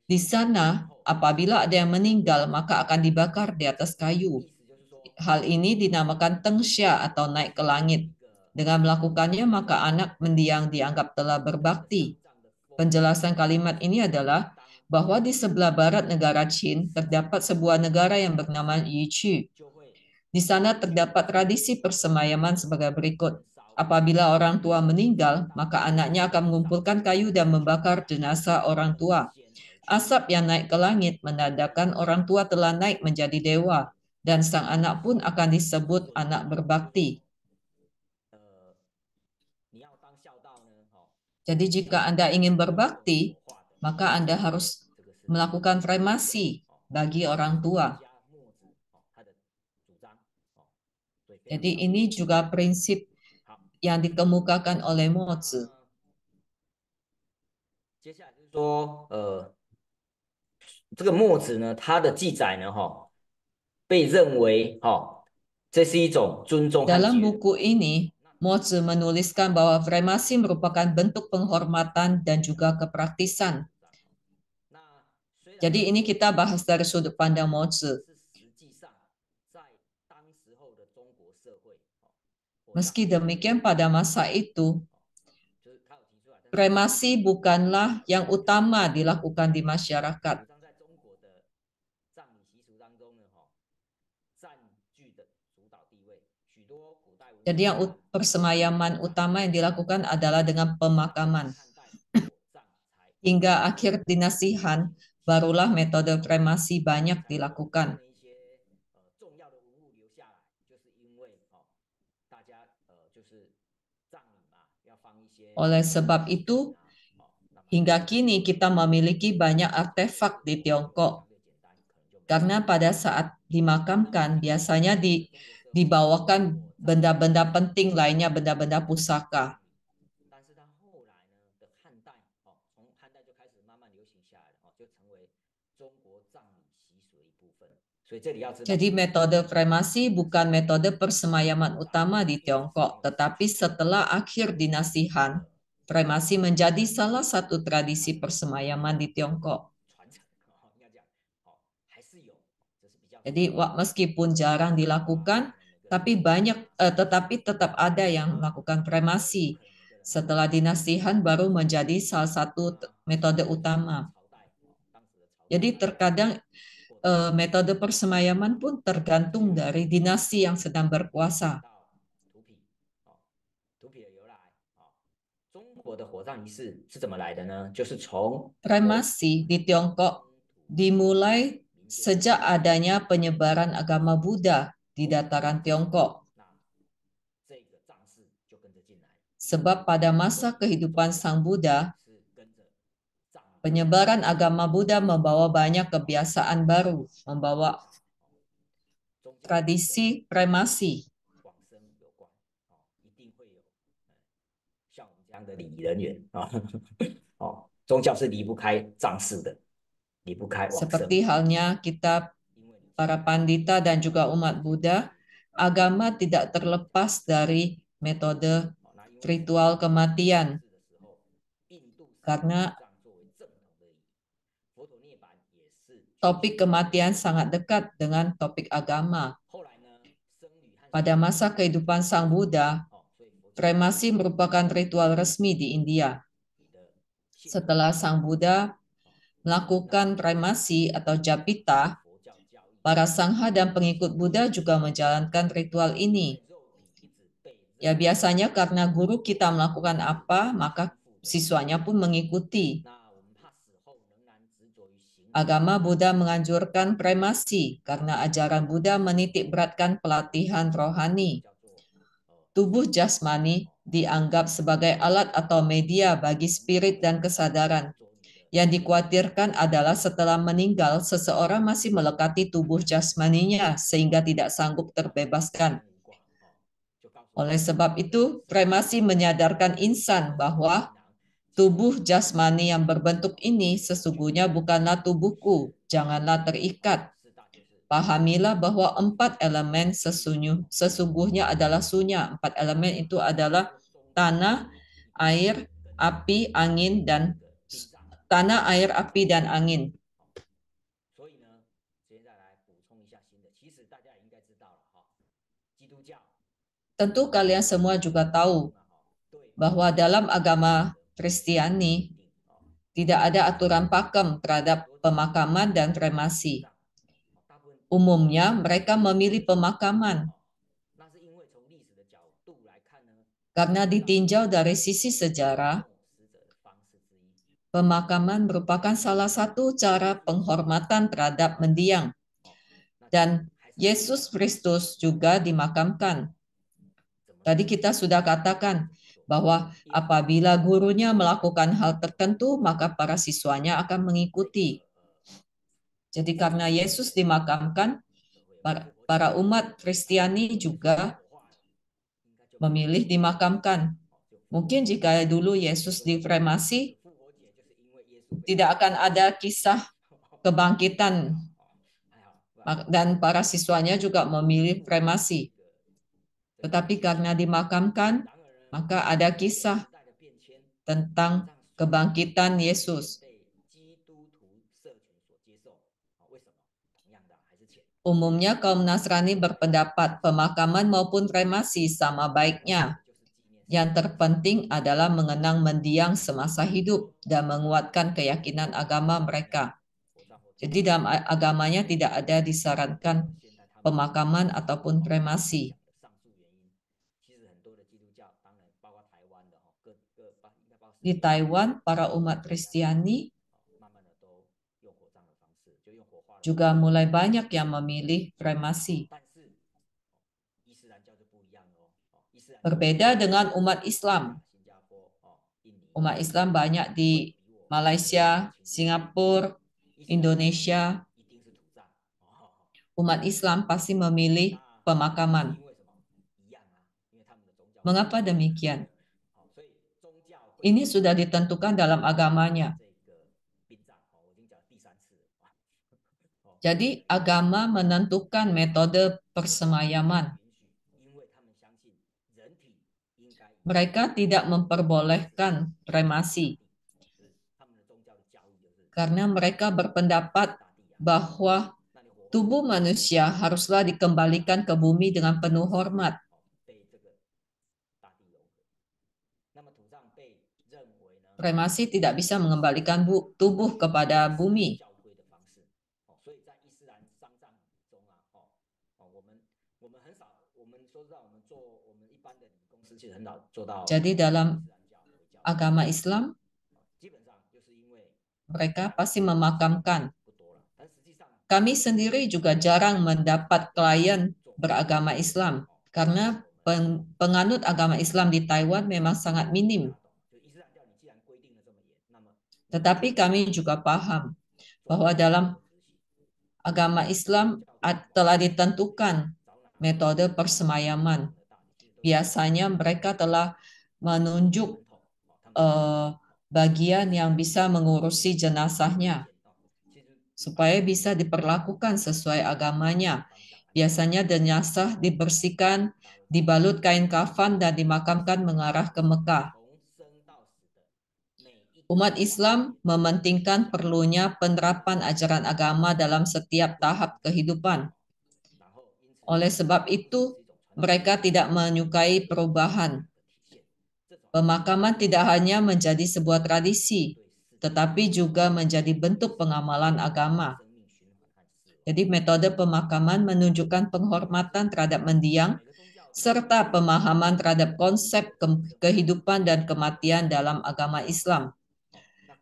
Di sana, apabila ada yang meninggal, maka akan dibakar di atas kayu. Hal ini dinamakan Tengxia atau naik ke langit. Dengan melakukannya, maka anak mendiang dianggap telah berbakti. Penjelasan kalimat ini adalah bahwa di sebelah barat negara Qin terdapat sebuah negara yang bernama Yiqi. Di sana terdapat tradisi persemayaman sebagai berikut. Apabila orang tua meninggal, maka anaknya akan mengumpulkan kayu dan membakar jenazah orang tua. Asap yang naik ke langit menandakan orang tua telah naik menjadi dewa, dan sang anak pun akan disebut anak berbakti. Jadi jika Anda ingin berbakti, maka Anda harus melakukan kremasi bagi orang tua. Jadi ini juga prinsip yang dikemukakan oleh Mo Zi. 接下来就是说，这个墨子呢，他的记载呢，被认为，这是一种尊重和 Dalam 节 buku ini, Mo Zi menuliskan bahwa kremasi merupakan bentuk penghormatan dan juga kepraktisan. Jadi ini kita bahas dari sudut pandang Mo Zi. Meski demikian, pada masa itu, kremasi bukanlah yang utama dilakukan di masyarakat. Jadi yang persemayaman utama yang dilakukan adalah dengan pemakaman. Hingga akhir dinasti Han, barulah metode kremasi banyak dilakukan. Oleh sebab itu, hingga kini kita memiliki banyak artefak di Tiongkok. Karena pada saat dimakamkan, biasanya dibawakan benda-benda penting lainnya, benda-benda pusaka. Jadi metode kremasi bukan metode persemayaman utama di Tiongkok, tetapi setelah akhir dinasti Han, kremasi menjadi salah satu tradisi persemayaman di Tiongkok. Jadi meskipun jarang dilakukan, tetapi tetap ada yang melakukan kremasi. Setelah dinasti Han baru menjadi salah satu metode utama. Jadi terkadang metode persemayaman pun tergantung dari dinasti yang sedang berkuasa. Kremasi di Tiongkok dimulai sejak adanya penyebaran agama Buddha di dataran Tiongkok. Sebab pada masa kehidupan Sang Buddha, penyebaran agama Buddha membawa banyak kebiasaan baru, membawa tradisi kremasi. Seperti halnya kita para pandita dan juga umat Buddha, agama tidak terlepas dari metode ritual kematian. Karena topik kematian sangat dekat dengan topik agama. Pada masa kehidupan Sang Buddha, kremasi merupakan ritual resmi di India. Setelah Sang Buddha melakukan kremasi atau japita, para sangha dan pengikut Buddha juga menjalankan ritual ini. Ya biasanya karena guru kita melakukan apa, maka siswanya pun mengikuti. Agama Buddha menganjurkan kremasi karena ajaran Buddha menitik beratkan pelatihan rohani. Tubuh jasmani dianggap sebagai alat atau media bagi spirit dan kesadaran. Yang dikhawatirkan adalah setelah meninggal, seseorang masih melekati tubuh jasmaninya sehingga tidak sanggup terbebaskan. Oleh sebab itu, kremasi menyadarkan insan bahwa tubuh jasmani yang berbentuk ini sesungguhnya bukanlah tubuhku, janganlah terikat. Pahamilah bahwa 4 elemen sesungguhnya adalah sunya. 4 elemen itu adalah tanah, air, api, angin, dan tanah, air, api, dan angin. Tentu kalian semua juga tahu bahwa dalam agama Kristiani tidak ada aturan pakem terhadap pemakaman dan kremasi. Umumnya mereka memilih pemakaman karena ditinjau dari sisi sejarah, pemakaman merupakan salah satu cara penghormatan terhadap mendiang. Dan Yesus Kristus juga dimakamkan. Tadi kita sudah katakan bahwa apabila gurunya melakukan hal tertentu, maka para siswanya akan mengikuti. Jadi karena Yesus dimakamkan, para umat Kristiani juga memilih dimakamkan. Mungkin jika dulu Yesus dikremasi, tidak akan ada kisah kebangkitan dan para siswanya juga memilih kremasi. Tetapi karena dimakamkan, maka ada kisah tentang kebangkitan Yesus. Umumnya kaum Nasrani berpendapat pemakaman maupun kremasi sama baiknya. Yang terpenting adalah mengenang mendiang semasa hidup dan menguatkan keyakinan agama mereka. Jadi dalam agamanya tidak ada disarankan pemakaman ataupun kremasi. Di Taiwan, para umat Kristiani juga mulai banyak yang memilih kremasi. Berbeda dengan umat Islam. Umat Islam banyak di Malaysia, Singapura, Indonesia. Umat Islam pasti memilih pemakaman. Mengapa demikian? Ini sudah ditentukan dalam agamanya. Jadi agama menentukan metode persemayaman. Mereka tidak memperbolehkan kremasi karena mereka berpendapat bahwa tubuh manusia haruslah dikembalikan ke bumi dengan penuh hormat. Kremasi tidak bisa mengembalikan tubuh kepada bumi. Jadi dalam agama Islam, mereka pasti memakamkan. Kami sendiri juga jarang mendapat klien beragama Islam karena penganut agama Islam di Taiwan memang sangat minim. Tetapi kami juga paham bahwa dalam agama Islam telah ditentukan metode persemayaman. Biasanya mereka telah menunjuk bagian yang bisa mengurusi jenazahnya supaya bisa diperlakukan sesuai agamanya. Biasanya jenazah dibersihkan, dibalut kain kafan dan dimakamkan mengarah ke Mekah. Umat Islam mementingkan perlunya penerapan ajaran agama dalam setiap tahap kehidupan. Oleh sebab itu, mereka tidak menyukai perubahan. Pemakaman tidak hanya menjadi sebuah tradisi, tetapi juga menjadi bentuk pengamalan agama. Jadi metode pemakaman menunjukkan penghormatan terhadap mendiang, serta pemahaman terhadap konsep kehidupan dan kematian dalam agama Islam.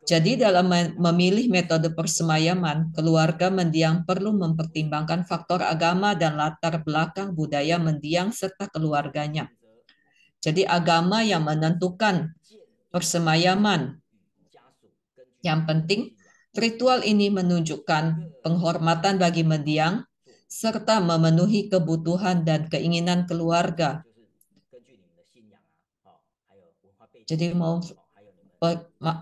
Jadi dalam memilih metode persemayaman, keluarga mendiang perlu mempertimbangkan faktor agama dan latar belakang budaya mendiang serta keluarganya. Jadi agama yang menentukan persemayaman. Yang penting, ritual ini menunjukkan penghormatan bagi mendiang serta memenuhi kebutuhan dan keinginan keluarga. Jadi mau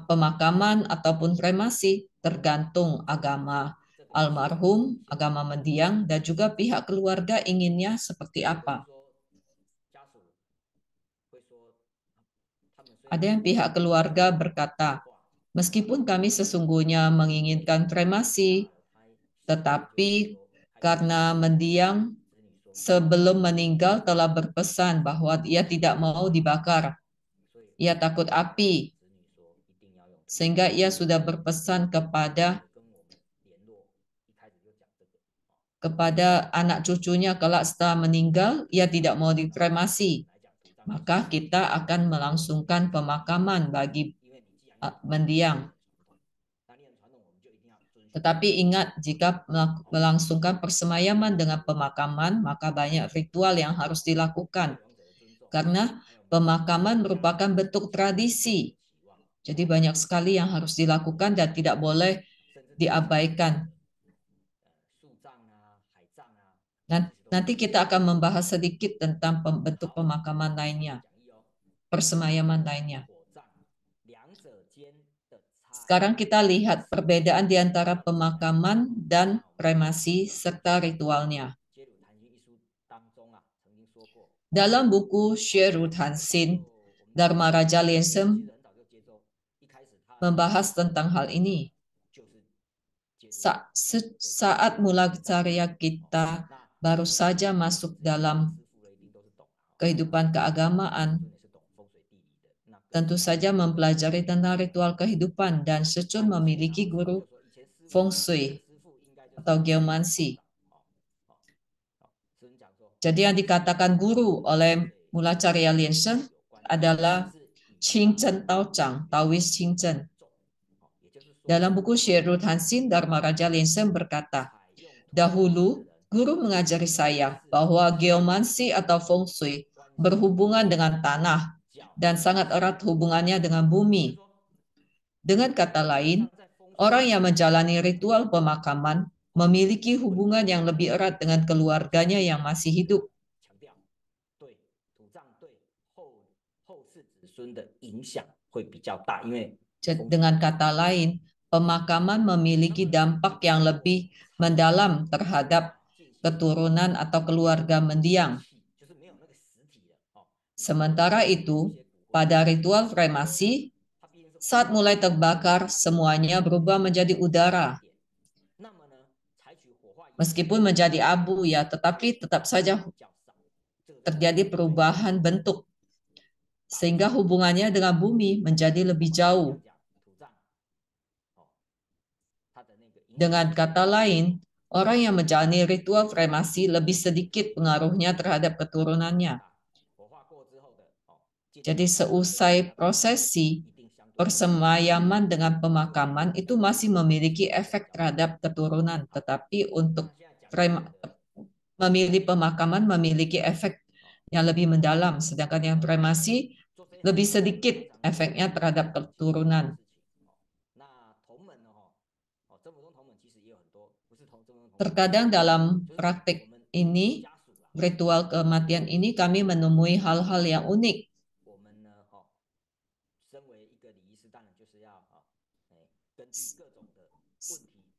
pemakaman ataupun kremasi tergantung agama almarhum, agama mendiang, dan juga pihak keluarga inginnya seperti apa. Ada yang pihak keluarga berkata, meskipun kami sesungguhnya menginginkan kremasi, tetapi karena mendiang sebelum meninggal telah berpesan bahwa ia tidak mau dibakar. Ia takut api, sehingga ia sudah berpesan kepada anak cucunya kelak setelah meninggal, ia tidak mau dikremasi. Maka kita akan melangsungkan pemakaman bagi mendiang. Tetapi ingat, jika melangsungkan persemayaman dengan pemakaman, maka banyak ritual yang harus dilakukan. Karena pemakaman merupakan bentuk tradisi. Jadi banyak sekali yang harus dilakukan dan tidak boleh diabaikan. Nanti kita akan membahas sedikit tentang bentuk pemakaman lainnya, persemayaman lainnya. Sekarang kita lihat perbedaan di antara pemakaman dan kremasi serta ritualnya. Dalam buku Sheru Tansin, Dharma Raja Lensem membahas tentang hal ini. Saat mula carya kita baru saja masuk dalam kehidupan keagamaan, tentu saja mempelajari tentang ritual kehidupan dan Secun memiliki guru Feng Shui atau geomansi. Jadi yang dikatakan guru oleh Mulacarya Liansheng adalah Qingzhen Taozhang, Taoist Qingzhen. Dalam buku Sheru Tansin, Dharma Raja Liansheng berkata, dahulu guru mengajari saya bahwa geomansi atau Feng Shui berhubungan dengan tanah dan sangat erat hubungannya dengan bumi. Dengan kata lain, orang yang menjalani ritual pemakaman memiliki hubungan yang lebih erat dengan keluarganya yang masih hidup. Dengan kata lain, pemakaman memiliki dampak yang lebih mendalam terhadap keturunan atau keluarga mendiang. Sementara itu, pada ritual kremasi, saat mulai terbakar, semuanya berubah menjadi udara. Meskipun menjadi abu ya, tetapi tetap saja terjadi perubahan bentuk, sehingga hubungannya dengan bumi menjadi lebih jauh. Dengan kata lain, orang yang menjalani ritual kremasi lebih sedikit pengaruhnya terhadap keturunannya. Jadi seusai prosesi, persemayaman dengan pemakaman itu masih memiliki efek terhadap keturunan, tetapi untuk memilih pemakaman memiliki efek yang lebih mendalam, sedangkan yang kremasi lebih sedikit efeknya terhadap keturunan. Terkadang dalam praktik ini, ritual kematian ini kami menemui hal-hal yang unik.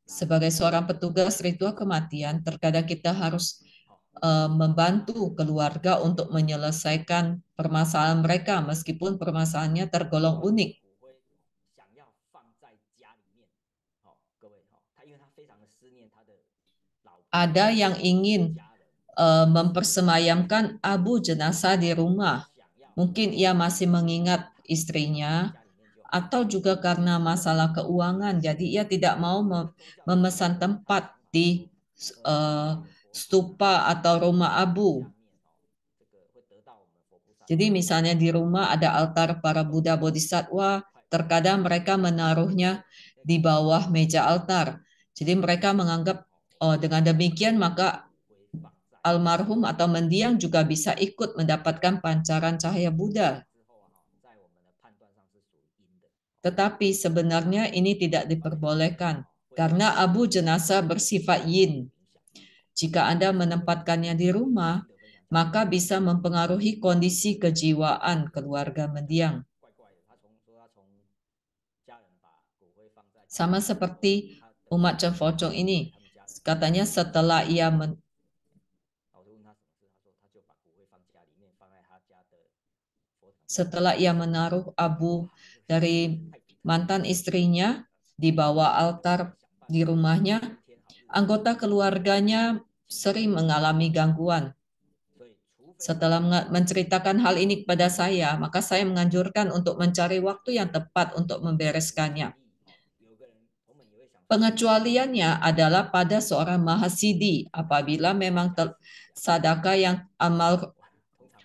Sebagai seorang petugas ritual kematian, terkadang kita harus membantu keluarga untuk menyelesaikan permasalahan mereka meskipun permasalahannya tergolong unik. Ada yang ingin mempersemayamkan abu jenazah di rumah. Mungkin ia masih mengingat istrinya, atau juga karena masalah keuangan, jadi ia tidak mau memesan tempat di stupa atau rumah abu. Jadi misalnya di rumah ada altar para Buddha Bodhisattva, terkadang mereka menaruhnya di bawah meja altar. Jadi mereka menganggap, oh, dengan demikian maka almarhum atau mendiang juga bisa ikut mendapatkan pancaran cahaya Buddha. Tetapi sebenarnya ini tidak diperbolehkan karena abu jenazah bersifat yin. Jika Anda menempatkannya di rumah, maka bisa mempengaruhi kondisi kejiwaan keluarga mendiang. Sama seperti umat Chen Focong ini, katanya setelah ia menaruh abu dari mantan istrinya di bawah altar di rumahnya, anggota keluarganya sering mengalami gangguan. Setelah menceritakan hal ini kepada saya, maka saya menganjurkan untuk mencari waktu yang tepat untuk membereskannya. Pengecualiannya adalah pada seorang mahasidi apabila memang sadaka yang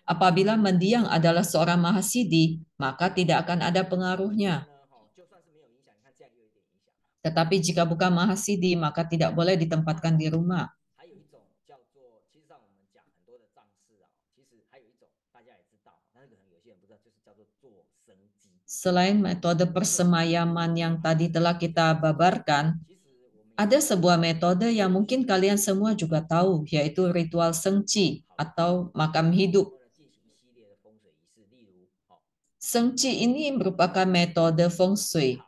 apabila mendiang adalah seorang mahasidi, maka tidak akan ada pengaruhnya. Tetapi jika bukan mahasidi, maka tidak boleh ditempatkan di rumah. Selain metode persemayaman yang tadi telah kita babarkan, ada sebuah metode yang mungkin kalian semua juga tahu, yaitu ritual Shengqi atau makam hidup. Shengqi ini merupakan metode feng shui,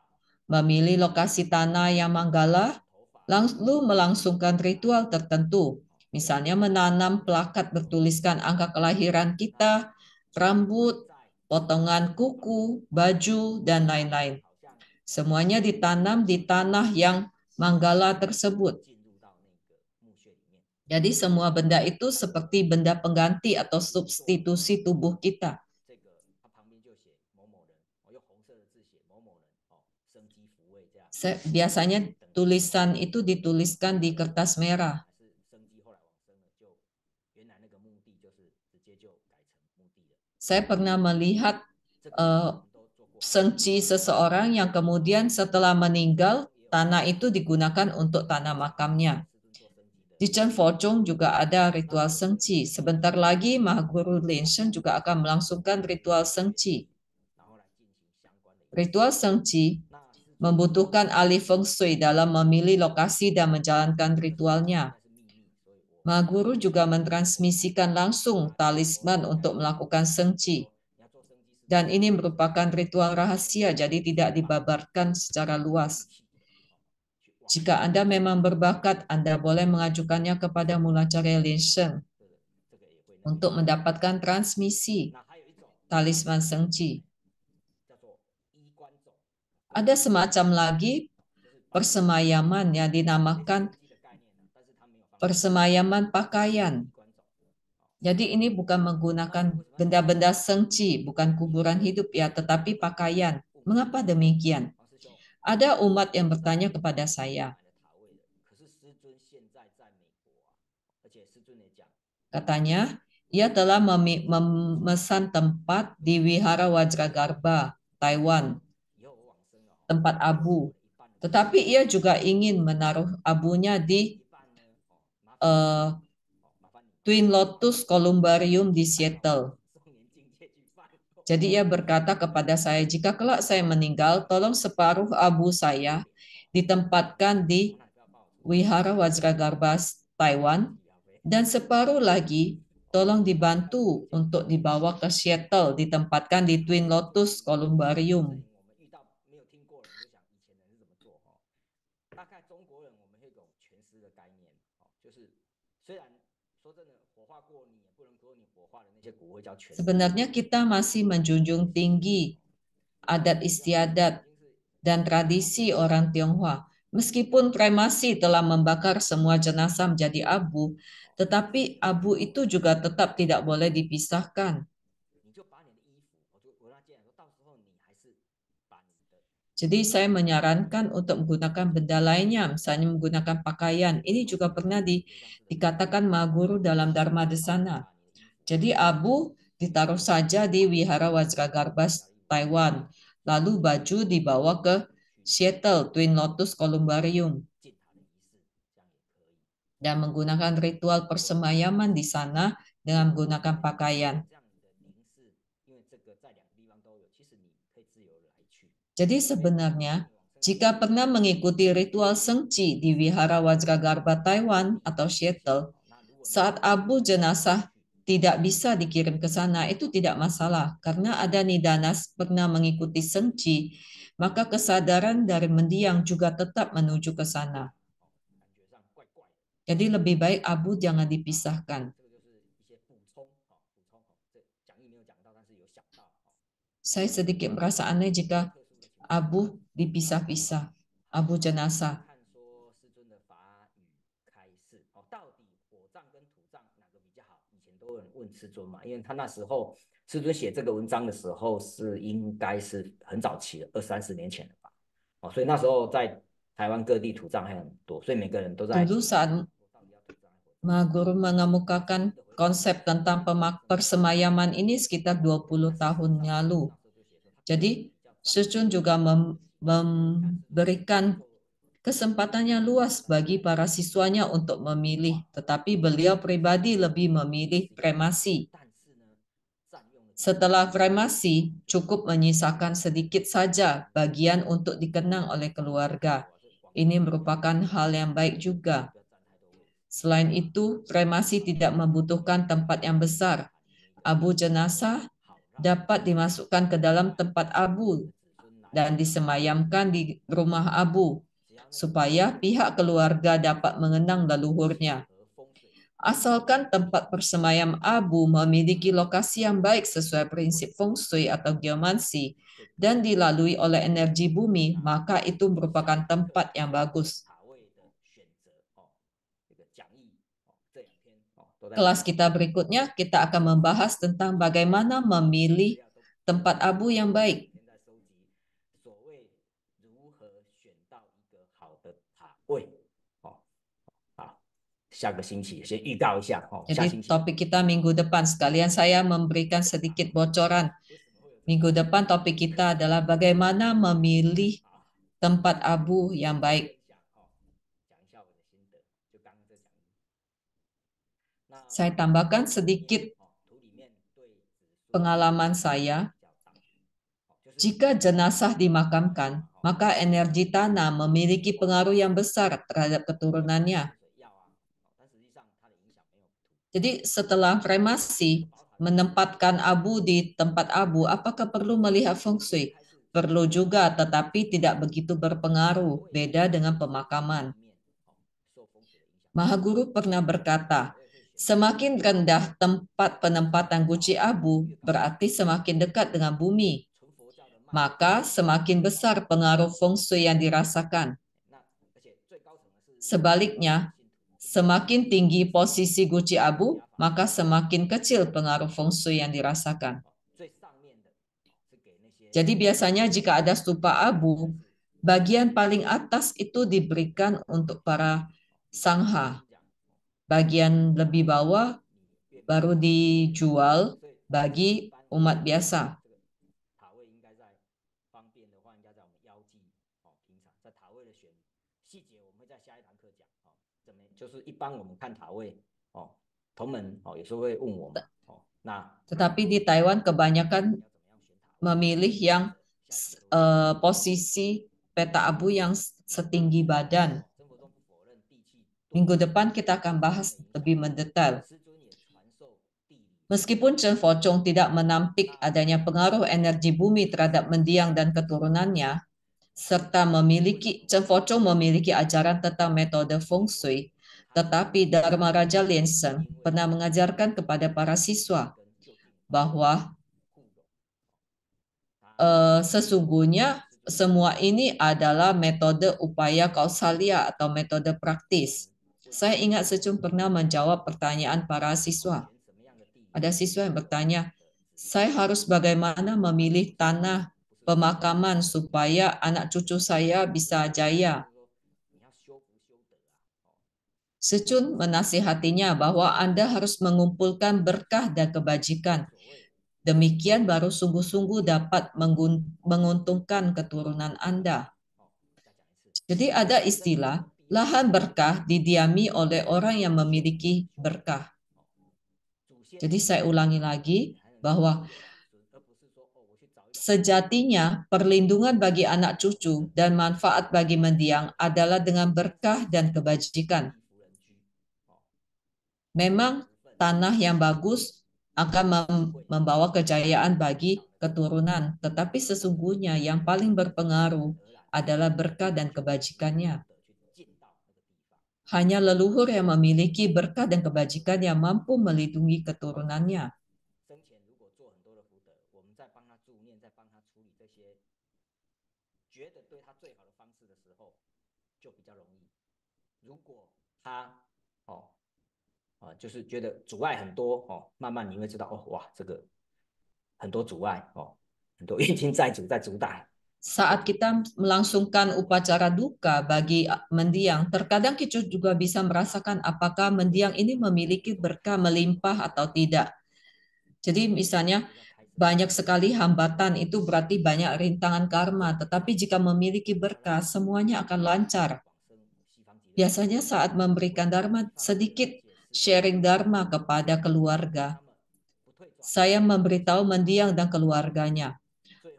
memilih lokasi tanah yang manggala, lalu melangsungkan ritual tertentu. Misalnya menanam plakat bertuliskan angka kelahiran kita, rambut, potongan kuku, baju, dan lain-lain. Semuanya ditanam di tanah yang manggala tersebut. Jadi semua benda itu seperti benda pengganti atau substitusi tubuh kita. Biasanya tulisan itu dituliskan di kertas merah. Saya pernah melihat Shengqi seseorang yang kemudian setelah meninggal, tanah itu digunakan untuk tanah makamnya. Di Chen Focong juga ada ritual Shengqi. Sebentar lagi Mahaguru Lenshen juga akan melangsungkan ritual Shengqi. Ritual Shengqi membutuhkan ahli feng shui dalam memilih lokasi dan menjalankan ritualnya. Mahaguru juga mentransmisikan langsung talisman untuk melakukan Shengqi. Dan ini merupakan ritual rahasia, jadi tidak dibabarkan secara luas. Jika Anda memang berbakat, Anda boleh mengajukannya kepada Mulacarya Lin Sheng untuk mendapatkan transmisi talisman Sengci. Ada semacam lagi persemayaman yang dinamakan persemayaman pakaian. Jadi ini bukan menggunakan benda-benda sengci, bukan kuburan hidup ya, tetapi pakaian. Mengapa demikian? Ada umat yang bertanya kepada saya. Katanya, ia telah memesan tempat di Wihara Wajragarba, Taiwan, tempat abu. Tetapi ia juga ingin menaruh abunya di Twin Lotus Columbarium di Seattle. Jadi ia berkata kepada saya, jika kelak saya meninggal, tolong separuh abu saya ditempatkan di Wihara Wajragarba, Taiwan, dan separuh lagi tolong dibantu untuk dibawa ke Seattle, ditempatkan di Twin Lotus Columbarium. Sebenarnya kita masih menjunjung tinggi adat istiadat dan tradisi orang Tionghoa. Meskipun kremasi telah membakar semua jenazah menjadi abu, tetapi abu itu juga tetap tidak boleh dipisahkan. Jadi saya menyarankan untuk menggunakan benda lainnya, misalnya menggunakan pakaian. Ini juga pernah dikatakan Maguru dalam Dharma Desana. Jadi abu ditaruh saja di Wihara Wajragarba, Taiwan. Lalu baju dibawa ke Seattle, Twin Lotus Columbarium. Dan menggunakan ritual persemayaman di sana dengan menggunakan pakaian. Jadi sebenarnya, jika pernah mengikuti ritual Sengci di Wihara Wajragarba Taiwan atau Seattle, saat abu jenazah tidak bisa dikirim ke sana, itu tidak masalah. Karena ada nidanas pernah mengikuti Sengci, maka kesadaran dari mendiang juga tetap menuju ke sana. Jadi lebih baik abu jangan dipisahkan. Saya sedikit merasa aneh jika abu dipisah-pisah, abu jenazah.因为他那时候师尊写这个文章的时候是应该是很早期了，20-30年前了吧。所以那时候在台湾各地土葬还很多，所以每个人都在。Dulu saat Maguru mengemukakan konsep tentang persemayaman ini sekitar 20 tahun lalu. Jadi Sucun juga memberikan kesempatannya luas bagi para siswanya untuk memilih, tetapi beliau pribadi lebih memilih kremasi. Setelah kremasi, cukup menyisakan sedikit saja bagian untuk dikenang oleh keluarga. Ini merupakan hal yang baik juga. Selain itu, kremasi tidak membutuhkan tempat yang besar. Abu jenazah dapat dimasukkan ke dalam tempat abu dan disemayamkan di rumah abu, supaya pihak keluarga dapat mengenang leluhurnya. Asalkan tempat persemayam abu memiliki lokasi yang baik sesuai prinsip feng shui atau geomansi dan dilalui oleh energi bumi, maka itu merupakan tempat yang bagus. Kelas kita berikutnya, kita akan membahas tentang bagaimana memilih tempat abu yang baik. Jadi topik kita minggu depan, sekalian saya memberikan sedikit bocoran. Minggu depan topik kita adalah bagaimana memilih tempat abu yang baik. Saya tambahkan sedikit pengalaman saya. Jika jenazah dimakamkan, maka energi tanah memiliki pengaruh yang besar terhadap keturunannya. Jadi setelah kremasi, menempatkan abu di tempat abu, apakah perlu melihat feng shui? perlu juga, tetapi tidak begitu berpengaruh, beda dengan pemakaman. Mahaguru pernah berkata, semakin rendah tempat penempatan guci abu, berarti semakin dekat dengan bumi. Maka semakin besar pengaruh feng shui yang dirasakan. Sebaliknya, semakin tinggi posisi guci abu, maka semakin kecil pengaruh feng shui yang dirasakan. Jadi biasanya jika ada stupa abu, bagian paling atas itu diberikan untuk para sangha. Bagian lebih bawah baru dijual bagi umat biasa. 就是一般我们看塔位哦，同门哦有时候会问我们哦，那 Tetapi di Taiwan kebanyakan memilih yang posisi peta abu yang setinggi badan. Minggu depan kita akan bahas lebih mendetail. Meskipun Chen Fo-chong tidak menampik adanya pengaruh energi bumi terhadap mendiang dan keturunannya, serta Chen Fo-chong memiliki ajaran tentang metode feng shui, tetapi Dharma Raja Liansheng pernah mengajarkan kepada para siswa bahwa sesungguhnya semua ini adalah metode upaya kausalia atau metode praktis. Saya ingat Secun pernah menjawab pertanyaan para siswa. Ada siswa yang bertanya, saya harus bagaimana memilih tanah pemakaman supaya anak cucu saya bisa jaya. Secun menasihatinya bahwa Anda harus mengumpulkan berkah dan kebajikan. Demikian baru sungguh-sungguh dapat menguntungkan keturunan Anda. Jadi ada istilah, lahan berkah didiami oleh orang yang memiliki berkah. Jadi saya ulangi lagi bahwa sejatinya perlindungan bagi anak cucu dan manfaat bagi mendiang adalah dengan berkah dan kebajikan. Memang tanah yang bagus akan membawa kejayaan bagi keturunan, tetapi sesungguhnya yang paling berpengaruh adalah berkah dan kebajikannya. Hanya leluhur yang memiliki berkah dan kebajikan yang mampu melindungi keturunannya. Saat kita melangsungkan upacara duka bagi mendiang, terkadang kita juga bisa merasakan apakah mendiang ini memiliki berkah melimpah atau tidak. Jadi misalnya banyak sekali hambatan, itu berarti banyak rintangan karma, tetapi jika memiliki berkah, semuanya akan lancar. Biasanya saat memberikan dharma, sedikit sharing dharma kepada keluarga. Saya memberitahu mendiang dan keluarganya,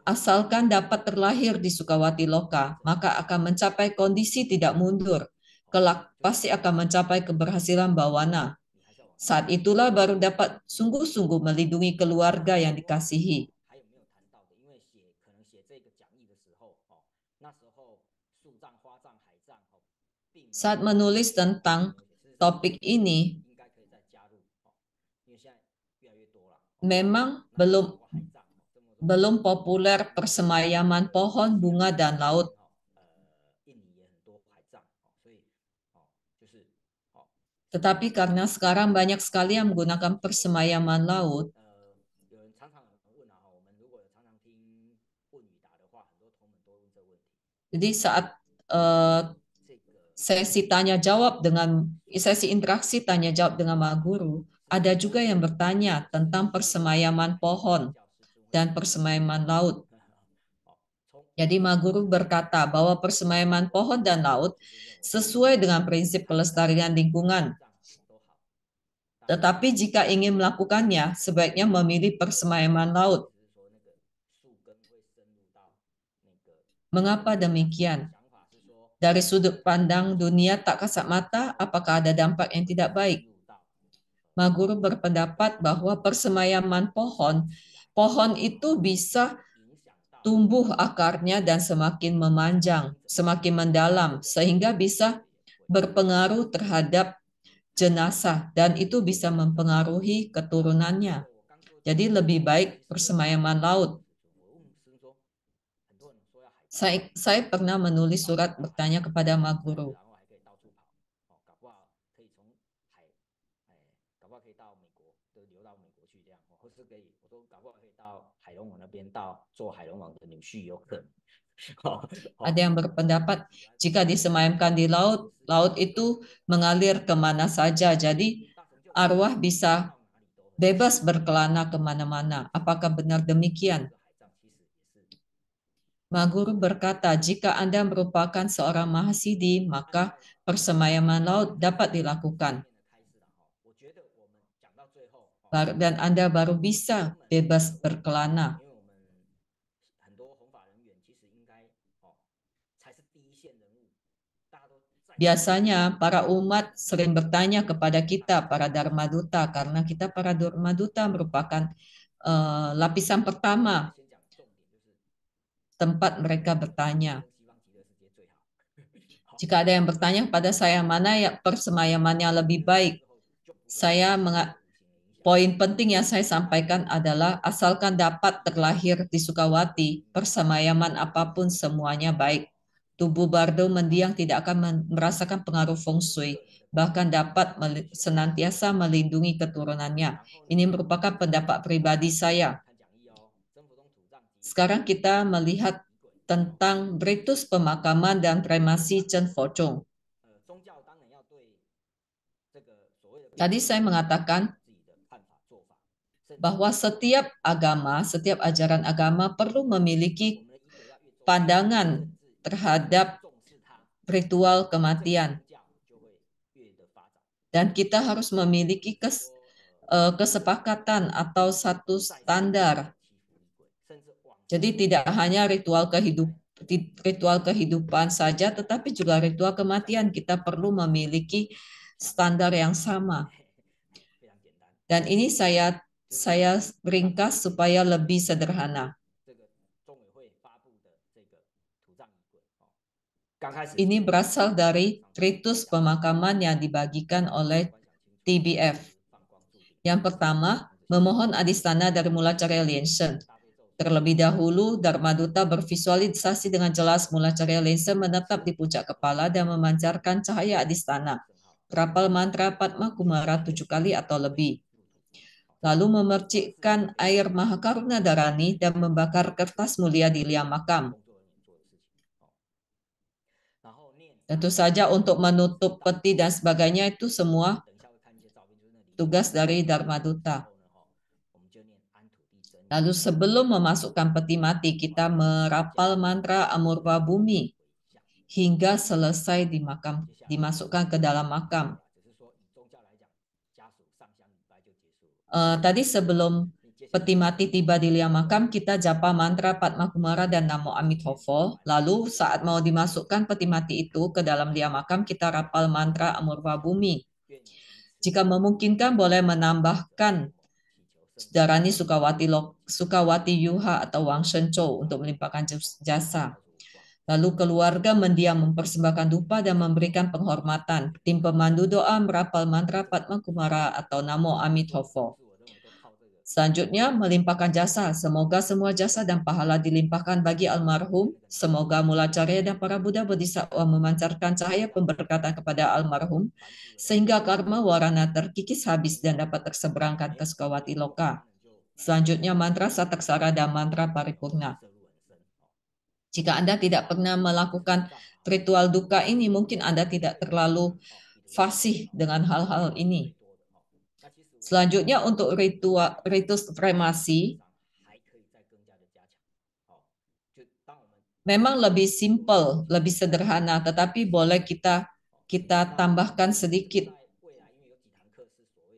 asalkan dapat terlahir di Sukawati Loka, maka akan mencapai kondisi tidak mundur. Kelak pasti akan mencapai keberhasilan bawana. Saat itulah baru dapat sungguh-sungguh melindungi keluarga yang dikasihi. Saat menulis tentang topik ini, memang belum populer persemayaman pohon, bunga, dan laut. Tetapi karena sekarang banyak sekali yang menggunakan persemayaman laut, jadi saat sesi interaksi tanya jawab dengan Ma Guru, ada juga yang bertanya tentang persemayaman pohon dan persemayaman laut. Jadi Ma Guru berkata bahwa persemayaman pohon dan laut sesuai dengan prinsip pelestarian lingkungan. Tetapi jika ingin melakukannya, sebaiknya memilih persemayaman laut. Mengapa demikian? Dari sudut pandang dunia tak kasat mata, apakah ada dampak yang tidak baik? Ma Guru berpendapat bahwa persemayaman pohon itu bisa tumbuh akarnya dan semakin memanjang, semakin mendalam, sehingga bisa berpengaruh terhadap jenazah dan itu bisa mempengaruhi keturunannya. Jadi lebih baik persemayaman laut. Saya pernah menulis surat bertanya kepada Ma Guru. Ada yang berpendapat jika disemayamkan di laut, laut itu mengalir kemana saja. Jadi arwah bisa bebas berkelana kemana-mana. Apakah benar demikian? Ma Guru berkata, jika Anda merupakan seorang mahasiswa, maka persemayaman laut dapat dilakukan. Dan Anda baru bisa bebas berkelana. Biasanya para umat sering bertanya kepada kita, para Dharma Duta, karena kita para Dharma Duta merupakan lapisan pertama tempat mereka bertanya. Jika ada yang bertanya pada saya mana ya persemayamannya lebih baik, poin penting yang saya sampaikan adalah asalkan dapat terlahir di Sukawati, persemayaman apapun semuanya baik. Tubuh bardo mendiang tidak akan merasakan pengaruh feng shui, bahkan dapat senantiasa melindungi keturunannya. Ini merupakan pendapat pribadi saya. Sekarang kita melihat tentang ritus pemakaman dan kremasi Chen Fo-chung. Tadi saya mengatakan bahwa setiap agama, setiap ajaran agama perlu memiliki pandangan terhadap ritual kematian. Dan kita harus memiliki kesepakatan atau satu standar. Jadi tidak hanya ritual kehidupan saja, tetapi juga ritual kematian. Kita perlu memiliki standar yang sama. Dan ini saya ringkas supaya lebih sederhana. Ini berasal dari ritus pemakaman yang dibagikan oleh TBF. Yang pertama, memohon adistana dari Mulacarya Liansheng. Terlebih dahulu, Dharma Duta bervisualisasi dengan jelas Mulacarya Liansheng menetap di puncak kepala dan memancarkan cahaya adistana. Rapal mantra Padma Kumara 7 kali atau lebih. Lalu memercikkan air Mahakaruna Dharani dan membakar kertas mulia di liang makam. Tentu saja untuk menutup peti dan sebagainya itu semua tugas dari Dharma Duta. Lalu sebelum memasukkan peti mati, kita merapal mantra Amurva Bumi hingga selesai dimasukkan ke dalam makam. Tadi sebelum peti mati tiba di liang makam, kita japa mantra Padma Kumara dan Namo Amitabha. Lalu saat mau dimasukkan peti mati itu ke dalam liang makam, kita rapal mantra Amurva Bumi. Jika memungkinkan, boleh menambahkan Dharani Sukawati Yuha atau Wang Shenchou untuk melimpahkan jasa. Lalu keluarga mendiam mempersembahkan dupa dan memberikan penghormatan. Tim pemandu doa merapal mantra Padma Kumara atau Namo Amitabha. Selanjutnya, melimpahkan jasa. Semoga semua jasa dan pahala dilimpahkan bagi almarhum. Semoga Mulacarya dan para Buddha Bodhisattva memancarkan cahaya pemberkatan kepada almarhum, sehingga karma warana terkikis habis dan dapat terseberangkan ke Sukawati Loka. Selanjutnya, mantra Sataksara dan mantra Paripurna. Jika Anda tidak pernah melakukan ritual duka ini, mungkin Anda tidak terlalu fasih dengan hal-hal ini. Selanjutnya untuk ritus kremasi, memang lebih simple, lebih sederhana, tetapi boleh kita tambahkan sedikit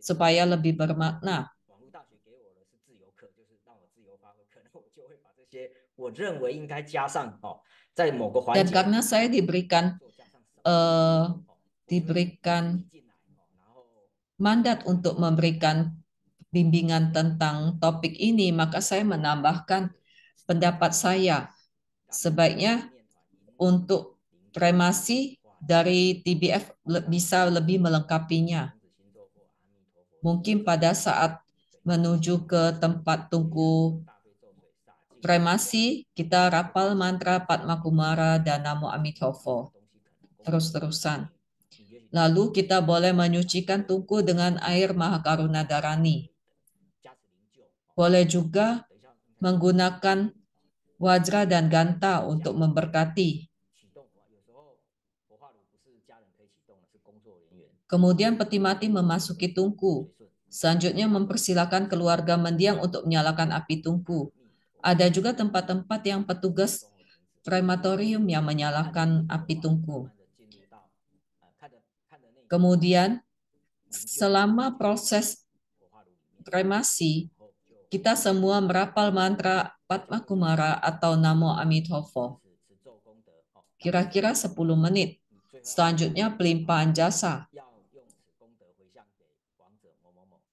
supaya lebih bermakna. Dan karena saya diberikan mandat untuk memberikan bimbingan tentang topik ini, maka saya menambahkan pendapat saya, sebaiknya untuk kremasi dari TBF bisa lebih melengkapinya. Mungkin pada saat menuju ke tempat tunggu kremasi, kita rapal mantra Padma Kumara dan Namo Amitabha terus-terusan. Lalu kita boleh menyucikan tungku dengan air Mahakaruna Dharani. Boleh juga menggunakan wajra dan ganta untuk memberkati. Kemudian peti mati memasuki tungku. Selanjutnya mempersilakan keluarga mendiang untuk menyalakan api tungku. Ada juga tempat-tempat yang petugas krematorium yang menyalakan api tungku. Kemudian selama proses kremasi, kita semua merapal mantra Padma Kumara atau Namo Amitabha. Kira-kira 10 menit. Selanjutnya pelimpahan jasa.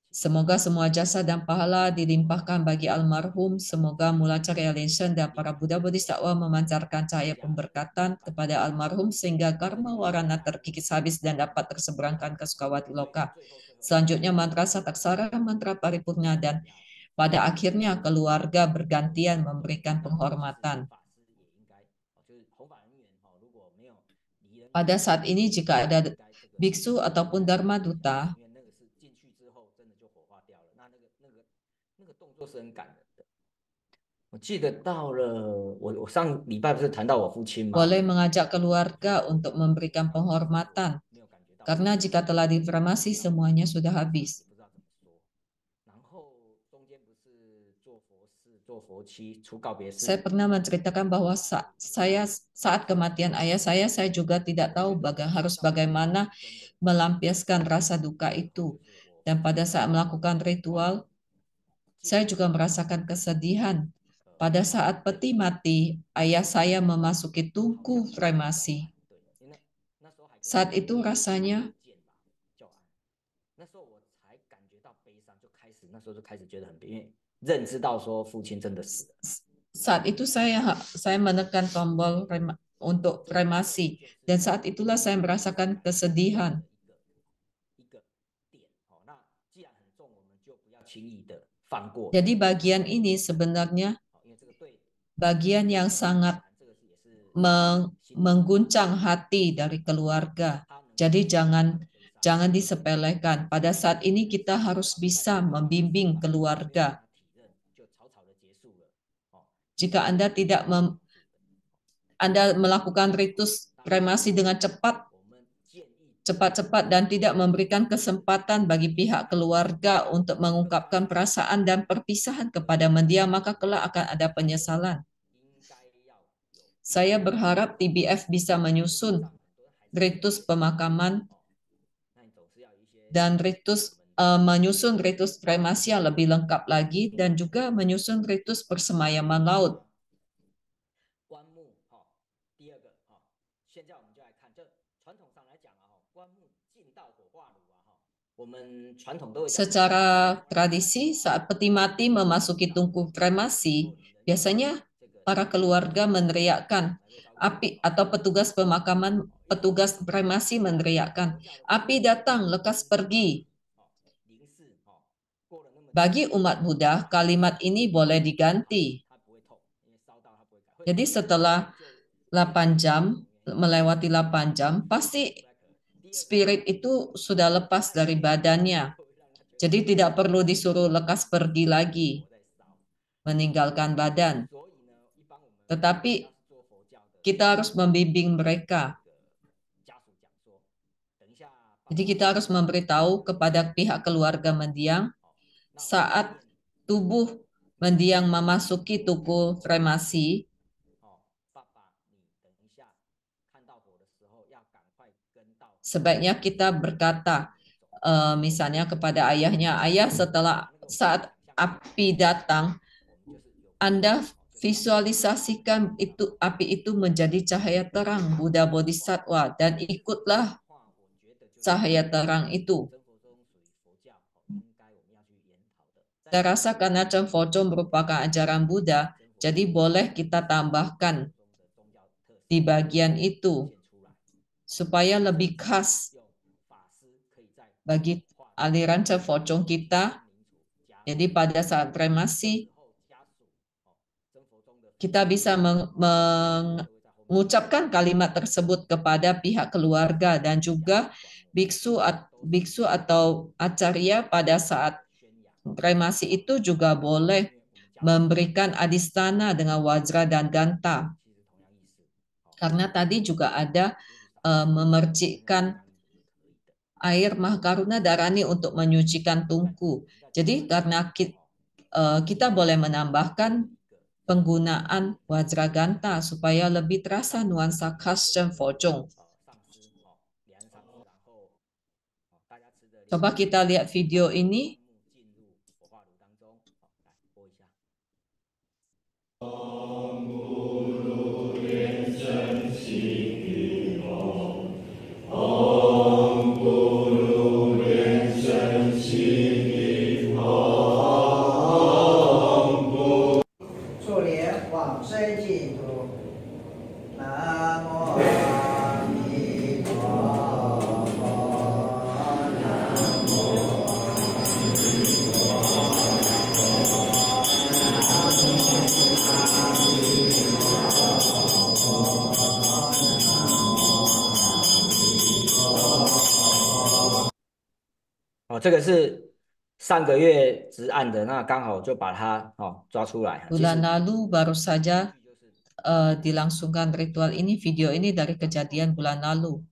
Semoga semua jasa dan pahala dilimpahkan bagi almarhum. Semoga mula Charya Lensen dan para Buddha Bodhisattva memancarkan cahaya pemberkatan kepada almarhum sehingga karma warana terkikis habis dan dapat terseberangkan ke Sukawati Loka. Selanjutnya mantra Sataksara, mantra paripurna, dan pada akhirnya keluarga bergantian memberikan penghormatan. Pada saat ini jika ada biksu ataupun dharma duta, 做是很感人的。我记得到了我上礼拜不是谈到我父亲吗？ boleh mengajak keluarga untuk memberikan penghormatan, karena jika telah dikremasi semuanya sudah habis. Saya pernah menceritakan bahwa saya saat kematian ayah saya juga tidak tahu harus bagaimana melampiaskan rasa duka itu. Dan pada saat melakukan ritual, saya juga merasakan kesedihan. Pada saat peti mati, ayah saya memasuki tungku kremasi. Saat itu rasanya saat itu saya menekan tombol untuk kremasi dan saat itulah saya merasakan kesedihan. Jadi bagian ini sebenarnya bagian yang sangat mengguncang hati dari keluarga. Jadi jangan disepelekan. Pada saat ini kita harus bisa membimbing keluarga. Jika Anda Anda melakukan ritus kremasi dengan cepat dan tidak memberikan kesempatan bagi pihak keluarga untuk mengungkapkan perasaan dan perpisahan kepada mendiang, maka kelak akan ada penyesalan. Saya berharap TBF bisa menyusun ritus pemakaman dan menyusun ritus kremasi yang lebih lengkap lagi dan juga menyusun ritus persemayaman laut. Secara tradisi, saat peti mati memasuki tungku kremasi, biasanya para keluarga meneriakkan api atau petugas kremasi meneriakkan, "Api datang, lekas pergi." Bagi umat Buddha, kalimat ini boleh diganti. Jadi setelah 8 jam, melewati 8 jam, pasti spirit itu sudah lepas dari badannya. Jadi tidak perlu disuruh lekas pergi lagi, meninggalkan badan. Tetapi kita harus membimbing mereka. Jadi kita harus memberitahu kepada pihak keluarga mendiang saat tubuh mendiang memasuki tungku kremasi, sebaiknya kita berkata, misalnya kepada ayahnya, "Ayah, saat api datang, Anda visualisasikan api itu menjadi cahaya terang Buddha Bodhisattva dan ikutlah cahaya terang itu." Saya rasa karena Cheng Fo Chom merupakan ajaran Buddha, Jadi boleh kita tambahkan di bagian itu supaya lebih khas bagi aliran Cefocong kita. Jadi pada saat kremasi kita bisa mengucapkan kalimat tersebut kepada pihak keluarga dan juga biksu atau acarya pada saat kremasi itu juga boleh memberikan adistana dengan wajra dan ganta. Karena tadi juga ada memercikkan air Mahakaruna Dharani untuk menyucikan tungku. Jadi karena kita boleh menambahkan penggunaan Wajraganta supaya lebih terasa nuansa khas Cemfocong. Coba kita lihat video ini.这个是上个月执案的，那刚好就把它抓出来。 Bulan lalu baru saja dilangsungkan ritual ini, video ini dari kejadian bulan lalu.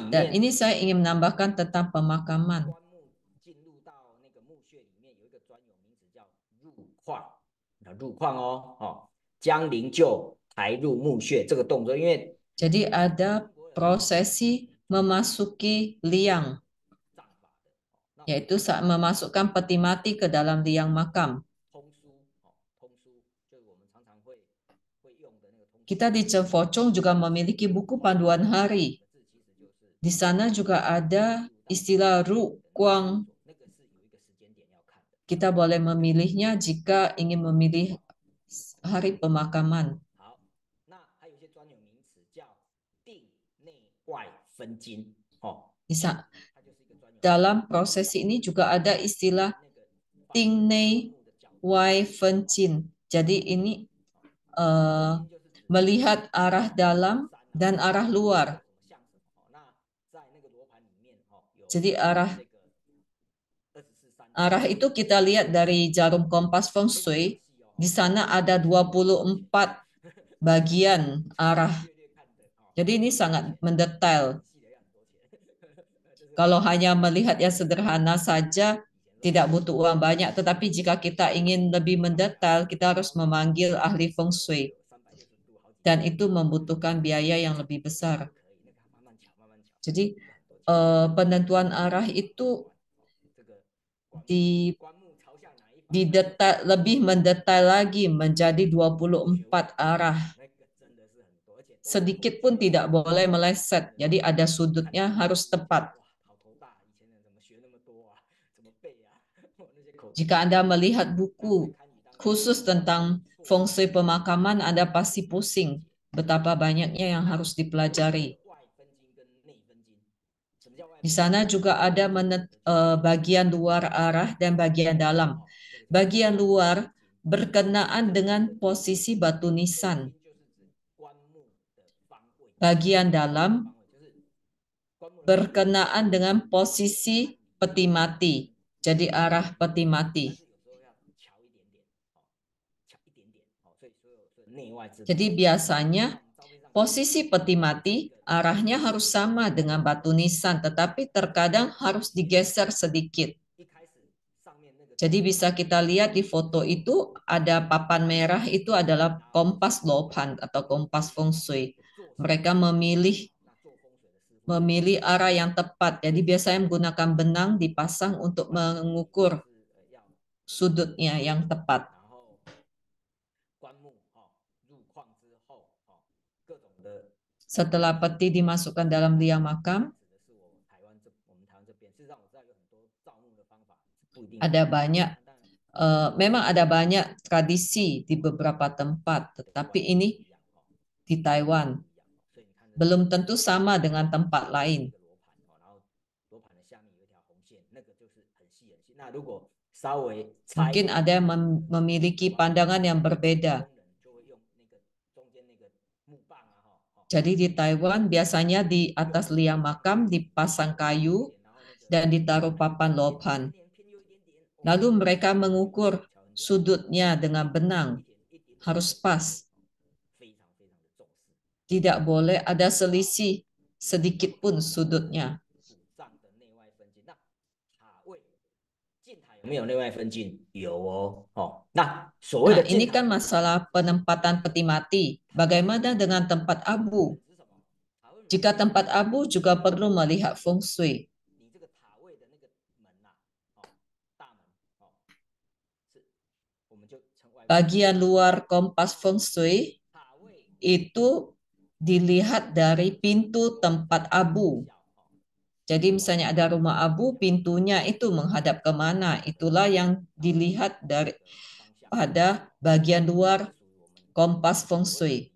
Dan ini saya ingin menambahkan tentang pemakaman. Jadi ada prosesi memasuki liang, yaitu saat memasukkan peti mati ke dalam liang makam. Kita di Cemfocong juga memiliki buku panduan hari. Di sana juga ada istilah rukwang. Kita boleh memilihnya jika ingin memilih hari pemakaman. Dalam prosesi ini juga ada istilah Ting Nei Wai Fen Chin. Jadi ini melihat arah dalam dan arah luar. Jadi arah itu kita lihat dari jarum kompas Feng Shui. Di sana ada 24 bagian arah. Jadi ini sangat mendetail. Kalau hanya melihat yang sederhana saja, tidak butuh uang banyak. Tetapi jika kita ingin lebih mendetail, kita harus memanggil ahli Feng Shui. Dan itu membutuhkan biaya yang lebih besar. Jadi penentuan arah itu lebih mendetail lagi menjadi 24 arah. Sedikit pun tidak boleh meleset. Jadi ada sudutnya harus tepat. Jika Anda melihat buku khusus tentang Feng Shui pemakaman, Anda pasti pusing betapa banyaknya yang harus dipelajari. Di sana juga ada bagian luar arah dan bagian dalam. Bagian luar berkenaan dengan posisi batu nisan. Bagian dalam berkenaan dengan posisi peti mati. Jadi arah peti mati. Jadi biasanya posisi peti mati arahnya harus sama dengan batu nisan, tetapi terkadang harus digeser sedikit. Jadi bisa kita lihat di foto itu ada papan merah, itu adalah kompas lopan atau kompas Feng Shui. Mereka memilih arah yang tepat. Jadi biasanya menggunakan benang dipasang untuk mengukur sudutnya yang tepat. Setelah peti dimasukkan dalam liang makam, ada banyak memang ada banyak tradisi di beberapa tempat, tetapi ini di Taiwan belum tentu sama dengan tempat lain. Mungkin ada yang memiliki pandangan yang berbeda. Jadi di Taiwan biasanya di atas liang makam dipasang kayu dan ditaruh papan lopan. Lalu mereka mengukur sudutnya dengan benang, harus pas. Tidak boleh ada selisih sedikit pun sudutnya. Nah, ini kan masalah penempatan peti mati. Bagaimana dengan tempat abu? Jika tempat abu juga perlu melihat feng shui. Bagian luar kompas feng shui itu dilihat dari pintu tempat abu. Jadi misalnya ada rumah abu, pintunya itu menghadap kemana? Itulah yang dilihat dari pada bagian luar kompas feng shui.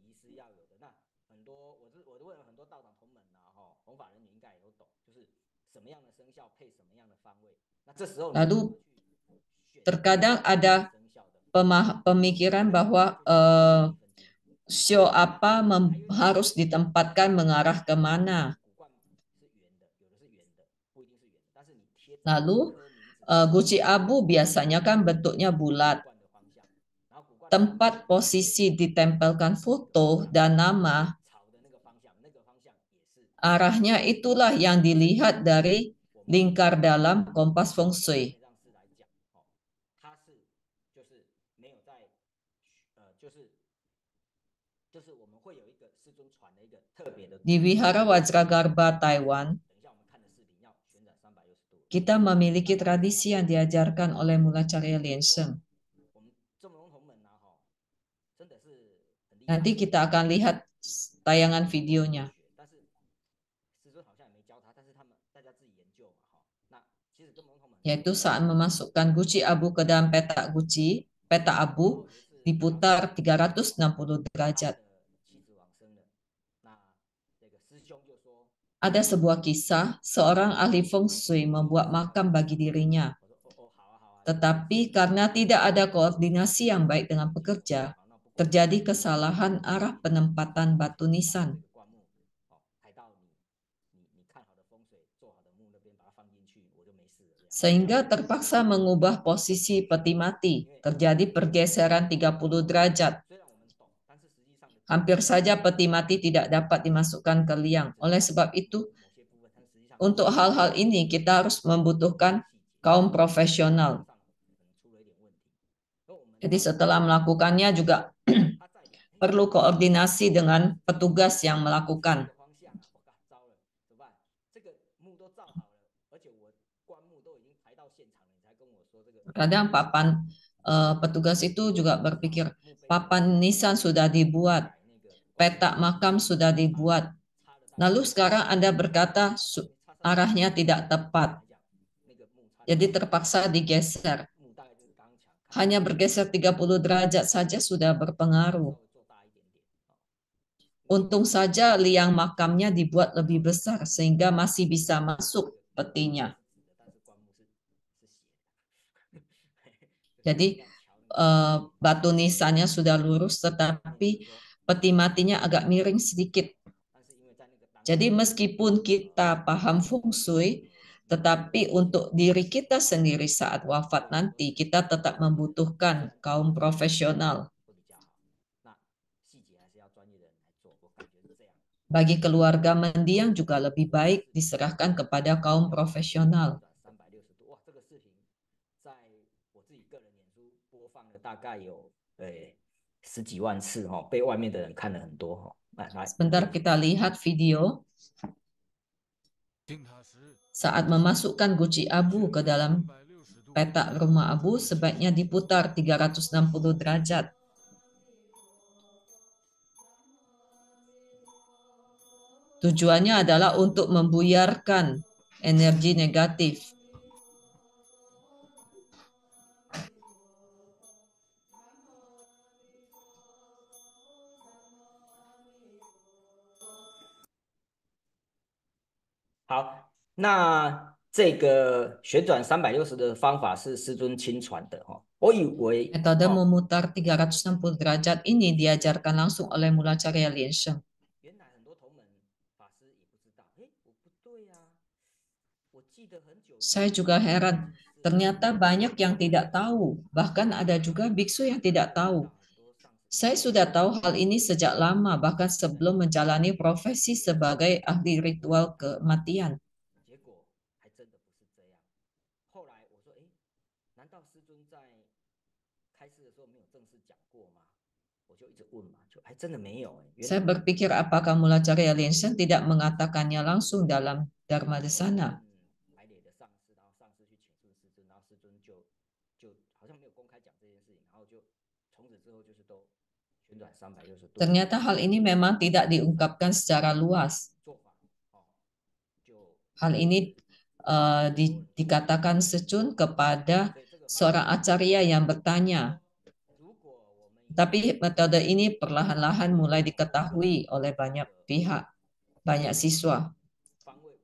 Lalu terkadang ada pemikiran bahwa show apa harus ditempatkan mengarah kemana. Lalu guci abu biasanya kan bentuknya bulat. Tempat posisi ditempelkan foto dan nama, arahnya itulah yang dilihat dari lingkar dalam kompas feng shui. Di Wihara Wajragarbha Taiwan, kita memiliki tradisi yang diajarkan oleh Mulacarya Liansheng. Nanti kita akan lihat tayangan videonya. Yaitu saat memasukkan guci abu ke dalam peta abu diputar 360 derajat. Ada sebuah kisah, seorang ahli feng shui membuat makam bagi dirinya. Tetapi karena tidak ada koordinasi yang baik dengan pekerja, terjadi kesalahan arah penempatan batu nisan. Sehingga terpaksa mengubah posisi peti mati, terjadi pergeseran 30 derajat. Hampir saja peti mati tidak dapat dimasukkan ke liang. Oleh sebab itu, untuk hal-hal ini kita harus membutuhkan kaum profesional. Jadi setelah melakukannya juga perlu koordinasi dengan petugas yang melakukan. Kadang petugas itu juga berpikir, papan nisan sudah dibuat, peta makam sudah dibuat. Lalu sekarang Anda berkata arahnya tidak tepat. Jadi terpaksa digeser. Hanya bergeser 30 derajat saja sudah berpengaruh. Untung saja liang makamnya dibuat lebih besar sehingga masih bisa masuk petinya. Jadi batu nisannya sudah lurus tetapi peti matinya agak miring sedikit. Jadi meskipun kita paham feng shui, tetapi untuk diri kita sendiri saat wafat nanti, kita tetap membutuhkan kaum profesional. Bagi keluarga mendiang juga lebih baik diserahkan kepada kaum profesional. Sebentar kita lihat video. Saat memasukkan guci abu ke dalam peta rumah abu, sebaiknya diputar 360 derajat. Tujuannya adalah untuk membuyarkan energi negatif. 好，那这个旋转360的方法是师尊亲传的哦。我以为 Metode memutar 360 derajat ini diajarkan langsung oleh Mulacarya Liensheng. 原来很多同门法师也不知道，哎，我不对呀、我记得很久。 Saya juga heran, ternyata banyak yang tidak tahu, bahkan ada juga biksu yang tidak tahu. Saya sudah tahu hal ini sejak lama, bahkan sebelum menjalani profesi sebagai ahli ritual kematian. 结果还真的不是这样。后来我说，哎，难道师尊在开示的时候没有正式讲过吗？我就一直问嘛，就还真的没有哎。 Saya berpikir apakah Mulacarya Liensheng tidak mengatakannya langsung dalam Dharma Desana. 排列的上师，然后上师去请示师尊，然后师尊就好像没有公开讲这件事情，然后就从此之后就是都旋转360度。 Ternyata hal ini memang tidak diungkapkan secara luas. 做法哦，就 Hal ini dikatakan secun kepada seorang acarya yang bertanya. 如果我们 Tapi metode ini perlahan-lahan mulai diketahui oleh banyak pihak, banyak siswa. 方位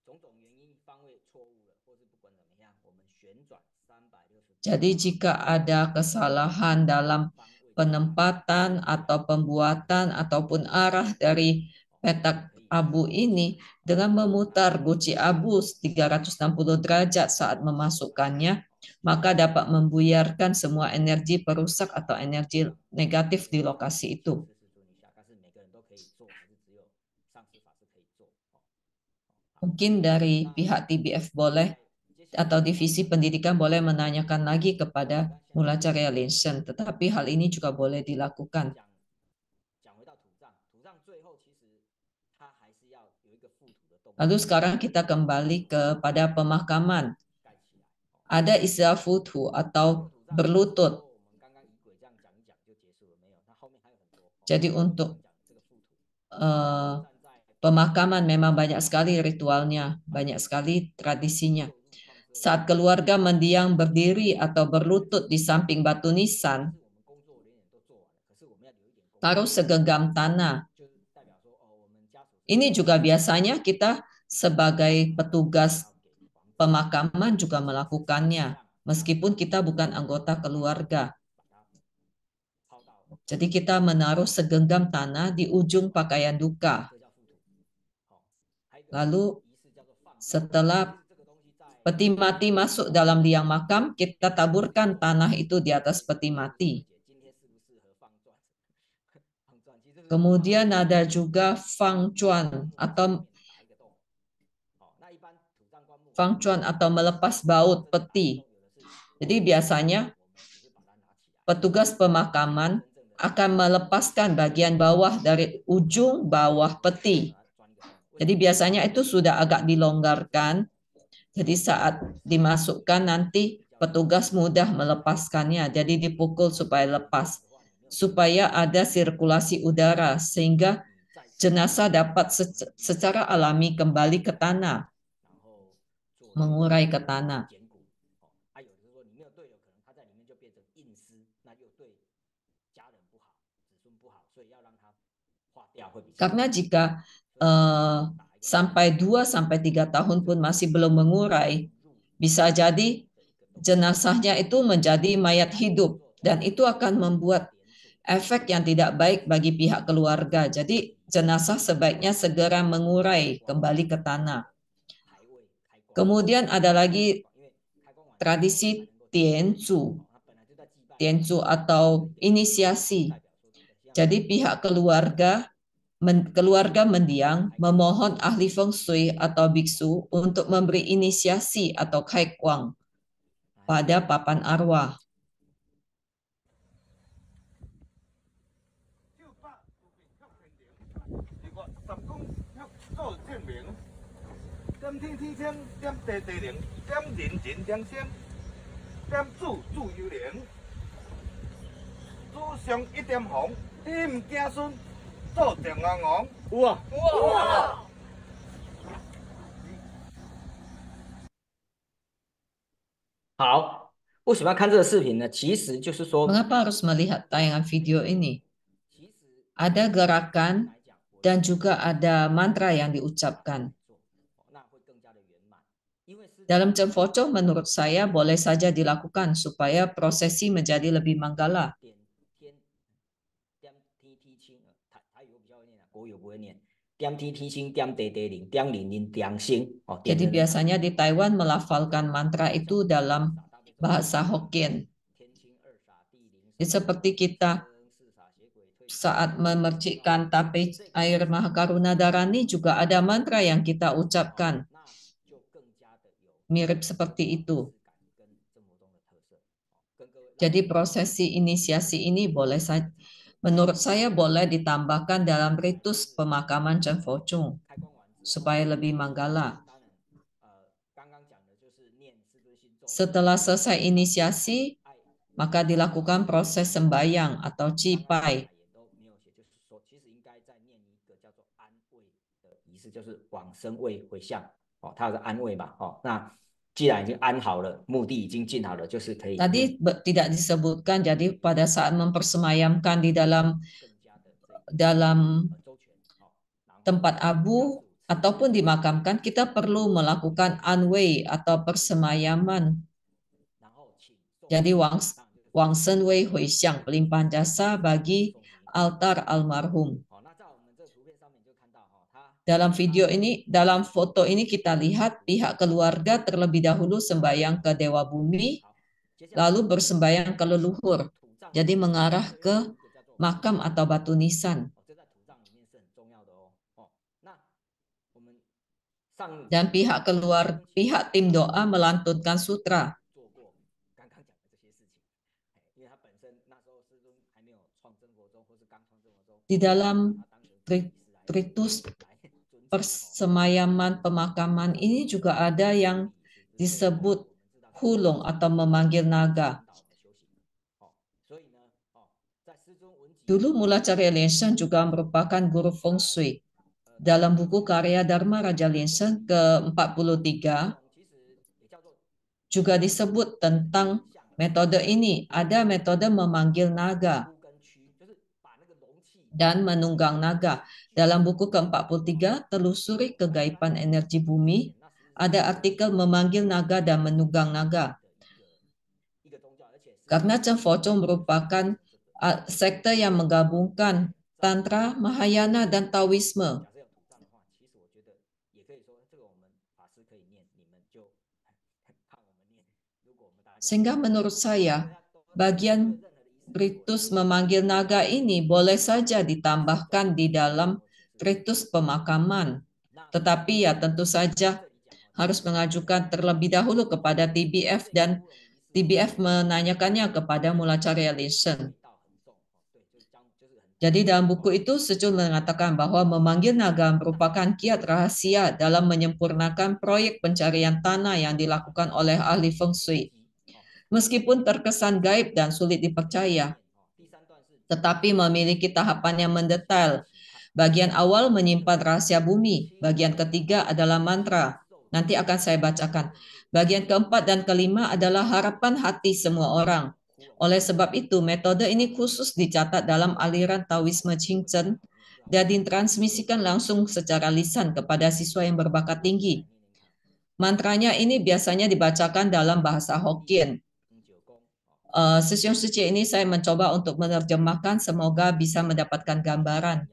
种种原因方位错误了，或是不管怎么样，我们旋转360度。 Jadi jika ada kesalahan dalam penempatan atau pembuatan ataupun arah dari petak abu ini, dengan memutar guci abu 360 derajat saat memasukkannya, maka dapat membuyarkan semua energi perusak atau energi negatif di lokasi itu. Mungkin dari pihak TBF boleh atau divisi pendidikan boleh menanyakan lagi kepada Mulacarya Liensheng, tetapi hal ini juga boleh dilakukan. Lalu sekarang kita kembali kepada pemakaman. Ada istilah futu atau berlutut. Jadi untuk pemakaman memang banyak sekali ritualnya, banyak sekali tradisinya. Saat keluarga mendiang berdiri atau berlutut di samping batu nisan, taruh segenggam tanah. Ini juga biasanya kita sebagai petugas pemakaman juga melakukannya, meskipun kita bukan anggota keluarga. Jadi kita menaruh segenggam tanah di ujung pakaian duka. Lalu setelah peti mati masuk dalam liang makam, kita taburkan tanah itu di atas peti mati. Kemudian ada juga fangcuan atau melepas baut peti. Jadi biasanya petugas pemakaman akan melepaskan bagian bawah dari ujung bawah peti. Jadi biasanya itu sudah agak dilonggarkan. Jadi saat dimasukkan nanti petugas mudah melepaskannya. Jadi dipukul supaya lepas. Supaya ada sirkulasi udara sehingga jenazah dapat secara alami kembali ke tanah, mengurai ke tanah. Karena jika sampai 2-3 tahun pun masih belum mengurai, bisa jadi jenazahnya itu menjadi mayat hidup dan itu akan membuat efek yang tidak baik bagi pihak keluarga. Jadi jenazah sebaiknya segera mengurai kembali ke tanah. Kemudian ada lagi tradisi tianzu atau inisiasi. Jadi pihak keluarga mendiang memohon ahli feng shui atau biksu untuk memberi inisiasi atau kaikwang pada papan arwah.好，为什么要看这个视频呢？其实就是说， Mengapa harus melihat tayangan video ini? Ada gerakan dan juga ada mantra yang diucapkan. Dalam Cemfoco menurut saya boleh saja dilakukan supaya prosesi menjadi lebih manggala. 点天天星，点地地灵，点灵灵点星。哦， Jadi biasanya di Taiwan melafalkan mantra itu dalam bahasa Hokkien. Seperti kita saat memercikkan tape air Mahakaruna Dharani juga ada mantra yang kita ucapkan. Mirip seperti itu. Jadi prosesi inisiasi ini boleh saja, menurut saya boleh ditambahkan dalam ritus pemakaman Cemfoco supaya lebih manggala. Setelah selesai inisiasi, maka dilakukan proses sembahyang atau cipai. 就是往生位回向，它是安慰嘛，那既然已经安好了，目的已经尽好了，就是可以。Tadi tidak disebutkan, jadi pada saat mempersemayamkan di dalam tempat abu ataupun dimakamkan, kita perlu melakukan anwei atau persemayaman. Jadi Wangsen Wei Hui Xiang, pelimpahan jasa bagi altar almarhum. Dalam video ini, dalam foto ini kita lihat pihak keluarga terlebih dahulu sembahyang ke Dewa Bumi, lalu bersembahyang ke leluhur. Jadi mengarah ke makam atau batu nisan. Dan pihak tim doa melantunkan sutra. Di dalam ritus persemayaman pemakaman ini juga ada yang disebut hulung atau memanggil naga. Dulu Mulacarya Lenshen juga merupakan guru feng shui. Dalam buku karya Dharma Raja Lenshen ke-43 juga disebut tentang metode ini. Ada metode memanggil naga dan menunggang naga. Dalam buku ke-43, Telusuri Kegaiban Energi Bumi, ada artikel memanggil naga dan menunggang naga. Karena Cemfoco merupakan sekte yang menggabungkan Tantra, Mahayana, dan Taoisme. Sehingga menurut saya, bagian ritus memanggil naga ini boleh saja ditambahkan di dalam ritus pemakaman. Tetapi ya tentu saja harus mengajukan terlebih dahulu kepada TBF dan TBF menanyakannya kepada Mulacarya Lenshen. Jadi dalam buku itu Secul mengatakan bahwa memanggil naga merupakan kiat rahasia dalam menyempurnakan proyek pencarian tanah yang dilakukan oleh ahli feng shui. Meskipun terkesan gaib dan sulit dipercaya, tetapi memiliki tahapan yang mendetail. Bagian awal menyimpan rahasia bumi, bagian ketiga adalah mantra. Nanti akan saya bacakan. Bagian keempat dan kelima adalah harapan hati semua orang. Oleh sebab itu, metode ini khusus dicatat dalam aliran Taoisme Qingzhen dan ditransmisikan langsung secara lisan kepada siswa yang berbakat tinggi. Mantranya ini biasanya dibacakan dalam bahasa Hokkien. Sesiung suci ini saya mencoba untuk menerjemahkan, semoga bisa mendapatkan gambaran.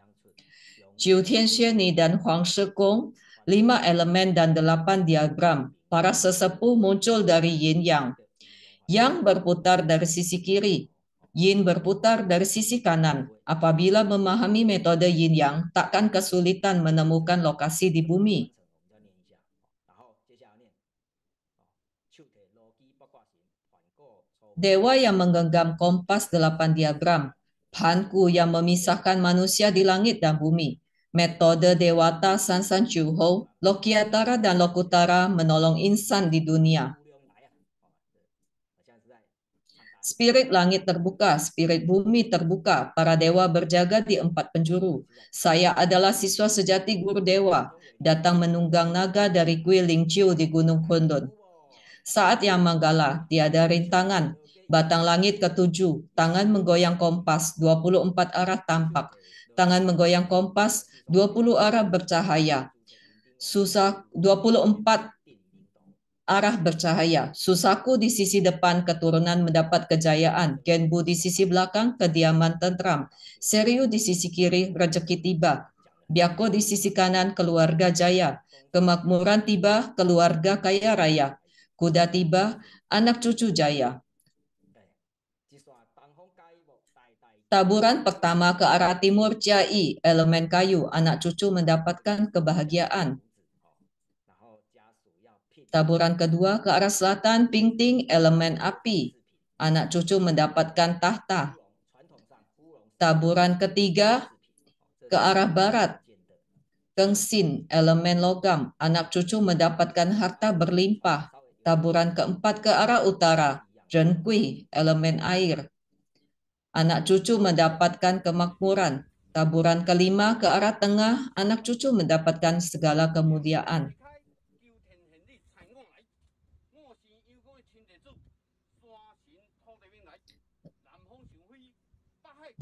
Jiu Tianxuan dan Huang Shigong, 5 elemen dan 8 diagram. Para sesepuh muncul dari yin yang. Yang berputar dari sisi kiri. Yin berputar dari sisi kanan. Apabila memahami metode yin yang, takkan kesulitan menemukan lokasi di bumi. Dewa yang menggenggam kompas 8 diagram, Panku yang memisahkan manusia di langit dan bumi, metode Dewata Sansan Chuho, Lokiatara dan Lokutara menolong insan di dunia. Spirit langit terbuka, spirit bumi terbuka, para dewa berjaga di 4 penjuru. Saya adalah siswa sejati guru dewa, datang menunggang naga dari Kui Lingqiu di Gunung Kundun. Saat yang manggala, tiada rintangan, batang langit ke-7, tangan menggoyang kompas, 24 arah tampak, tangan menggoyang kompas, 20 arah bercahaya. Susah 24 arah bercahaya. Susaku di sisi depan, keturunan mendapat kejayaan. Genbu di sisi belakang, kediaman tentram. Seriu di sisi kiri, rezeki tiba. Biako di sisi kanan, keluarga jaya. Kemakmuran tiba, keluarga kaya raya. Kuda tiba, anak cucu jaya. Taburan pertama ke arah timur Ciai, elemen kayu, anak cucu mendapatkan kebahagiaan. Taburan kedua ke arah selatan, Pingting, elemen api, anak cucu mendapatkan tahta. Taburan ketiga ke arah barat, Kengsin, elemen logam, anak cucu mendapatkan harta berlimpah. Taburan keempat ke arah utara, Zhenkui, elemen air, anak cucu mendapatkan kemakmuran. Taburan kelima ke arah tengah, anak cucu mendapatkan segala kemuliaan.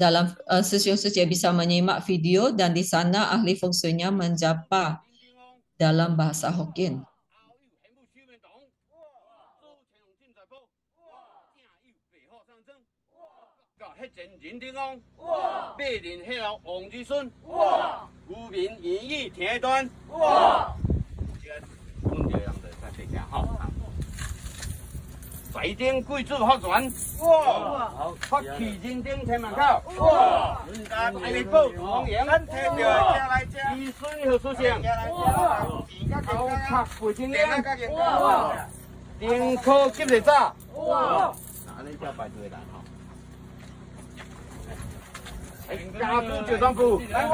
Dalam sesiu-sesiu bisa menyimak video dan di sana ahli feng shui-nya menjapa dalam bahasa Hokkien.水丁贵族学船，哇！发起人丁千万口，哇！大力宝黄岩，一水和出现，头壳背金亮，哇！丁科吉日早，哇！那你叫摆对啦，哈。家族酒庄部，上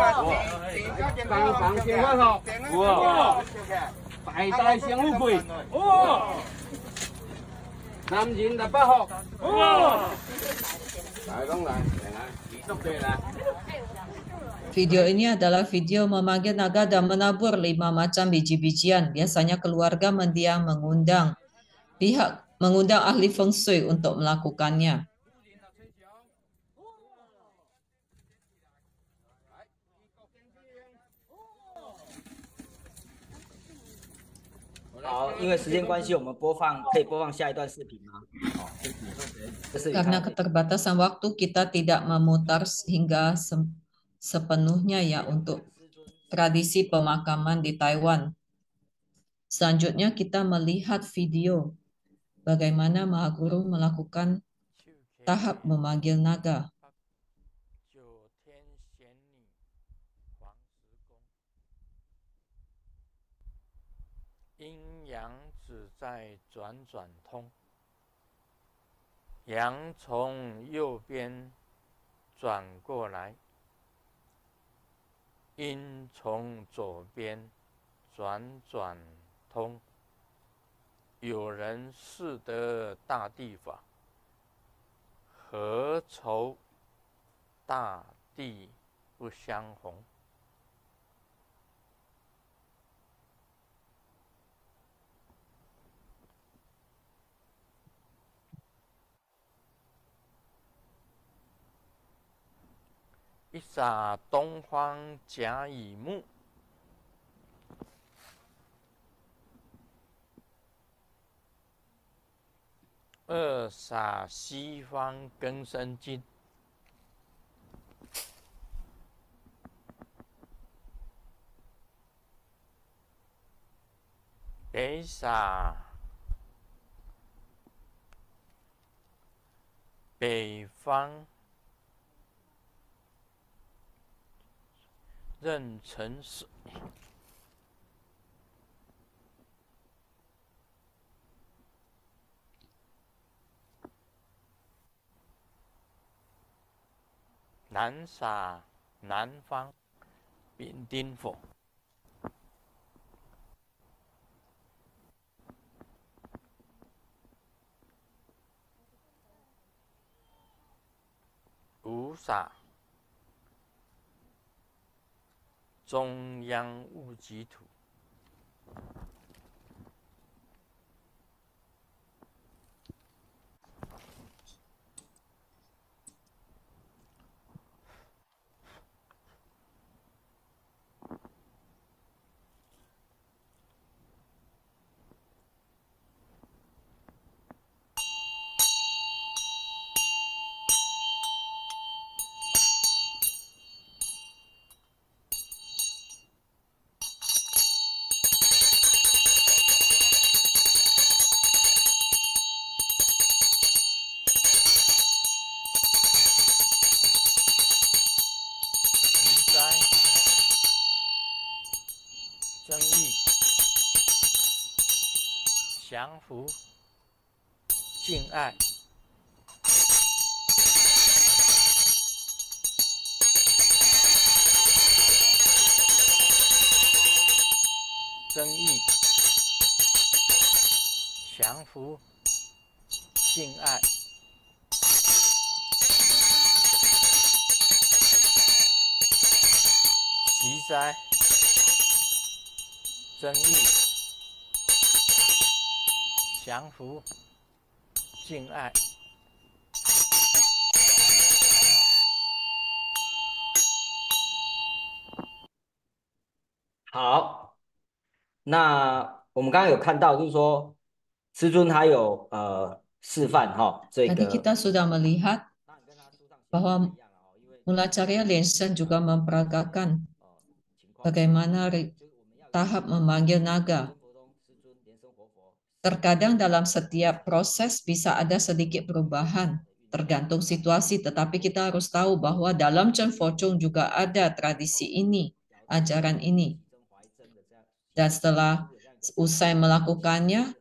房先问好，哇！代代相互贵，哇！男人18號，Video ini adalah video memanggil naga dan menabur 5 macam biji-bijian. Biasanya keluarga mendiang mengundang ahli feng shui untuk melakukannya.因为时间关系，我们可以播放下一段视频吗？ Karena keterbatasan waktu, kita tidak memutar hingga sepenuhnya ya untuk tradisi pemakaman di Taiwan. Selanjutnya kita melihat video bagaimana Mahaguru melakukan tahap memanggil naga. Yang 阳从右边转过来，阴从左边转通。有人识得大地法，何愁大地不相逢？一撒东方甲乙木，二撒西方庚申金，得撒北方壬辰水，南撒南方丙丁火，五撒中央戊己土，降伏、敬爱、增益、降伏、敬爱、息灾、增益、降伏、敬爱。好，那我们刚刚有看到，就是说师尊他有示范这 Tadi 个 kita sudah melihat bahwa Mulacharya Lenshan juga memperagakan bagaimana tahap memanggil naga. Terkadang dalam setiap proses bisa ada sedikit perubahan, tergantung situasi, tetapi kita harus tahu bahwa dalam Chen Fo-chung juga ada tradisi ini, ajaran ini. Dan setelah usai melakukannya,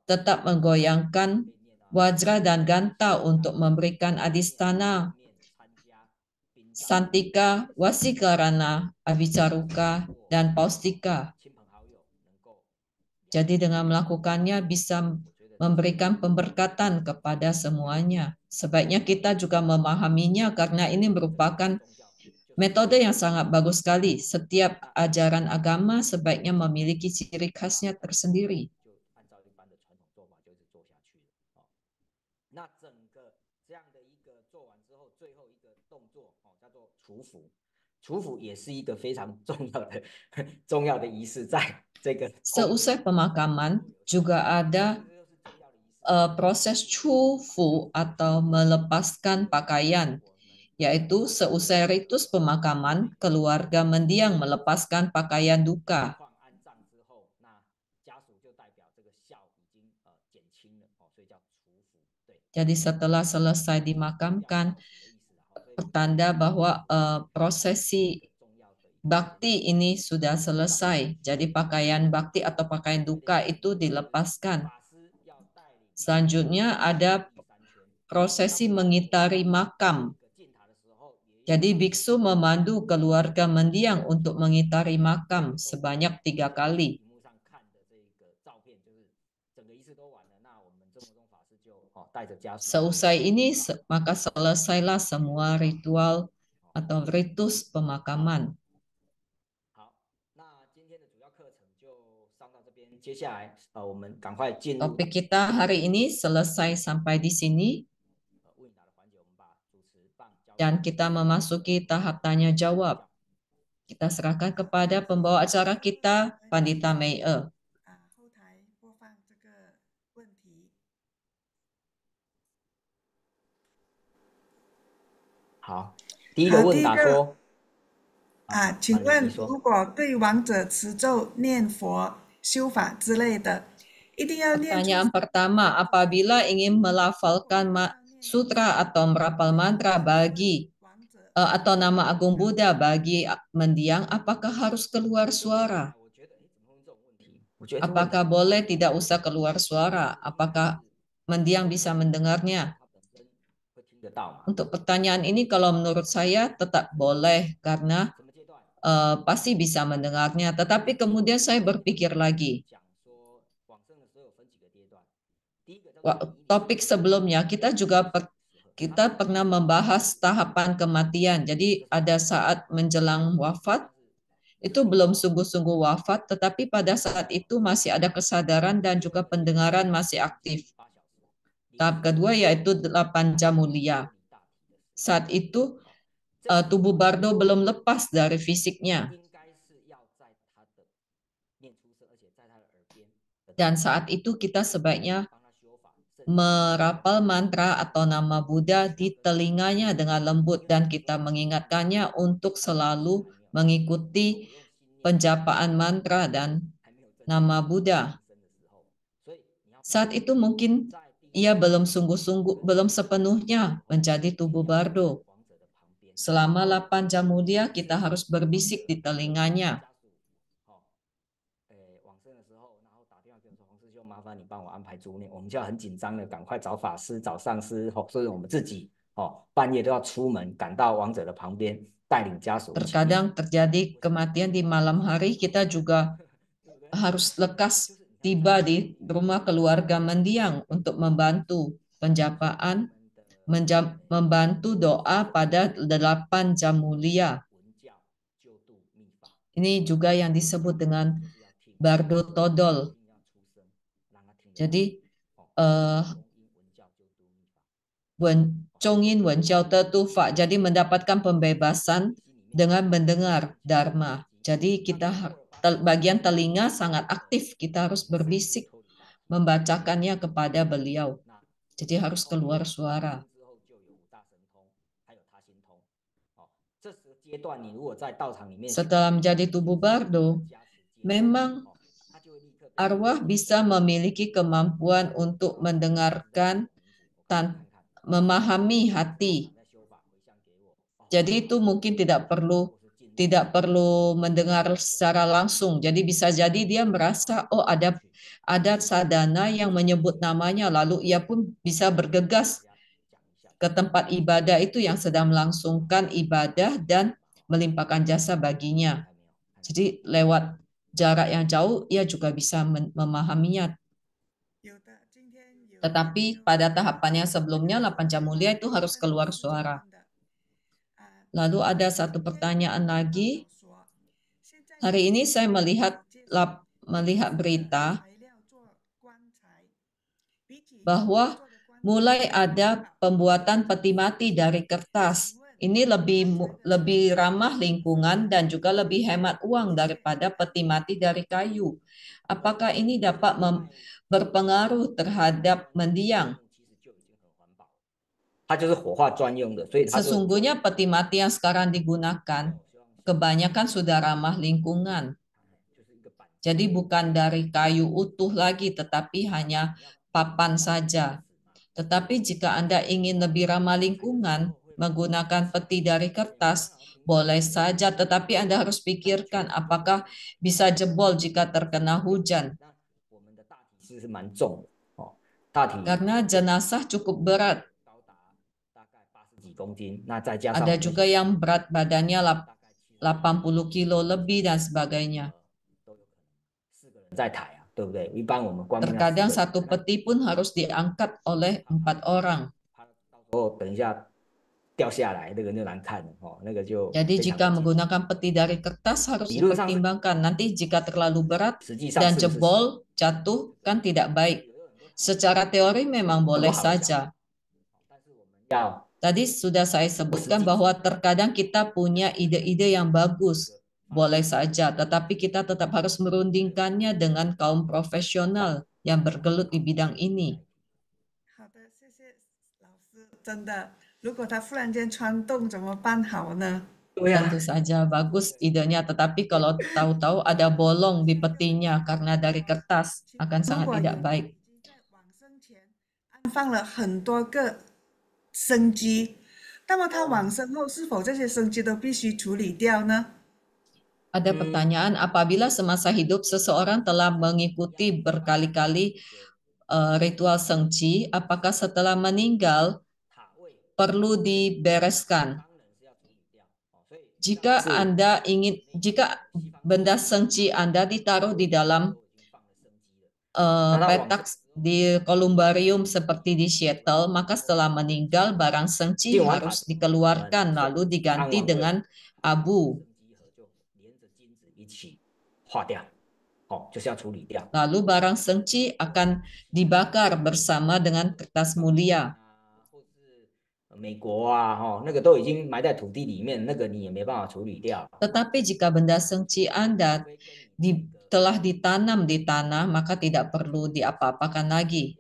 tetap menggoyangkan wajra dan ganta untuk memberikan adistana, santika, wasikarana, avicaruka, dan paustika. Jadi dengan melakukannya bisa memberikan pemberkatan kepada semuanya. Sebaiknya kita juga memahaminya karena ini merupakan metode yang sangat bagus sekali. Setiap ajaran agama sebaiknya memiliki ciri khasnya tersendiri. 那整个这样的一个做完之后，最后一个动作叫做除服。除服也是一个非常重要的仪式，在这个 Seusai pemakaman juga ada proses cufu atau melepaskan pakaian, yaitu seusai ritus pemakaman, keluarga mendiang melepaskan pakaian duka. Jadi setelah selesai dimakamkan, pertanda bahwa prosesi bakti ini sudah selesai. Jadi pakaian bakti atau pakaian duka itu dilepaskan. Selanjutnya ada prosesi mengitari makam. Jadi biksu memandu keluarga mendiang untuk mengitari makam sebanyak 3 kali. Seusai ini, maka selesailah semua ritual atau ritus pemakaman. Topik kita hari ini selesai sampai di sini. Dan kita memasuki tahap tanya jawab. Kita serahkan kepada pembawa acara kita, Pandita Mei E. 好，第一个问答说，请问你说如果对亡者持咒、念佛、修法之类的，一定要念出 Pertanyaan pertama, apabila ingin melafalkan sutra atau merapal mantra bagi atau nama agung Buddha bagi mendiang, apakah harus keluar suara? Apakah boleh tidak usah keluar suara? Apakah mendiang bisa mendengarnya? Untuk pertanyaan ini, kalau menurut saya tetap boleh karena pasti bisa mendengarnya. Tetapi kemudian saya berpikir lagi. Topik sebelumnya kita juga kita pernah membahas tahapan kematian. Jadi ada saat menjelang wafat, itu belum sungguh-sungguh wafat, tetapi pada saat itu masih ada kesadaran dan juga pendengaran masih aktif. Tahap kedua yaitu 8 jam mulia. Saat itu tubuh Bardo belum lepas dari fisiknya. Dan saat itu kita sebaiknya merapal mantra atau nama Buddha di telinganya dengan lembut dan kita mengingatkannya untuk selalu mengikuti penjapaan mantra dan nama Buddha. Saat itu mungkin ia belum sungguh-sungguh, belum sepenuhnya menjadi tubuh Bardo. Selama 8 jam mulia kita harus berbisik di telinganya. 那你帮我安排助念，我们就要很紧张的赶快找法师、找上师，甚至我们自己半夜都要出门赶到亡者的旁边，带领家属一起念。 Terkadang terjadi kematian di malam hari, kita juga harus lekas tiba di rumah keluarga mendiang untuk membantu penjapaan, membantu doa pada 8 jam mulia. Ini juga yang disebut dengan Bardo Todol. Jadi Chongin Wenjiao Tetufa, jadi mendapatkan pembebasan dengan mendengar Dharma. Jadi kita bagian telinga sangat aktif, kita harus berbisik membacakannya kepada beliau. Jadi harus keluar suara. Setelah menjadi tubuh bardo, memang arwah bisa memiliki kemampuan untuk mendengarkan dan memahami hati. Jadi itu mungkin tidak perlu mendengar secara langsung. Jadi bisa jadi dia merasa ada sadhana yang menyebut namanya, lalu ia pun bisa bergegas ke tempat ibadah itu yang sedang melangsungkan ibadah dan melimpahkan jasa baginya. Jadi lewat jarak yang jauh ia juga bisa memahaminya. Tetapi pada tahapan yang sebelumnya 8 jam mulia itu harus keluar suara. Lalu ada satu pertanyaan lagi. Hari ini saya melihat berita bahwa mulai ada pembuatan peti mati dari kertas. Ini lebih ramah lingkungan dan juga lebih hemat uang daripada peti mati dari kayu. Apakah ini dapat berpengaruh terhadap mendiang? Sesungguhnya peti mati yang sekarang digunakan kebanyakan sudah ramah lingkungan. Jadi bukan dari kayu utuh lagi, tetapi hanya papan saja. Tetapi jika Anda ingin lebih ramah lingkungan, menggunakan peti dari kertas, boleh saja, tetapi Anda harus pikirkan apakah bisa jebol jika terkena hujan. Karena jenazah cukup berat. Ada juga yang berat badannya 80 kilo lebih dan sebagainya. Terkadang satu peti pun harus diangkat oleh 4 orang. Jadi jika menggunakan peti dari kertas harus dipertimbangkan. Nanti jika terlalu berat dan jebol, jatuh kan tidak baik. Secara teori memang boleh saja. Tadi sudah saya sebutkan bahwa terkadang kita punya ide-ide yang bagus. Boleh saja, tetapi kita tetap harus merundingkannya dengan kaum profesional yang bergelut di bidang ini. Tentu saja bagus idenya, tetapi kalau tahu-tahu ada bolong di petinya karena dari kertas, akan sangat tidak baik. Ada pertanyaan, apabila semasa hidup seseorang telah mengikuti berkali-kali ritual sengci, apakah setelah meninggal perlu dibereskan? Jika benda sengci Anda ditaruh di dalam petak di kolumbarium seperti di Seattle, maka setelah meninggal barang sengci harus dikeluarkan lalu diganti dengan abu. Lalu barang sengci akan dibakar bersama dengan kertas mulia. Tetapi jika benda sengci Anda telah ditanam di tanah, maka tidak perlu diapa-apakan lagi.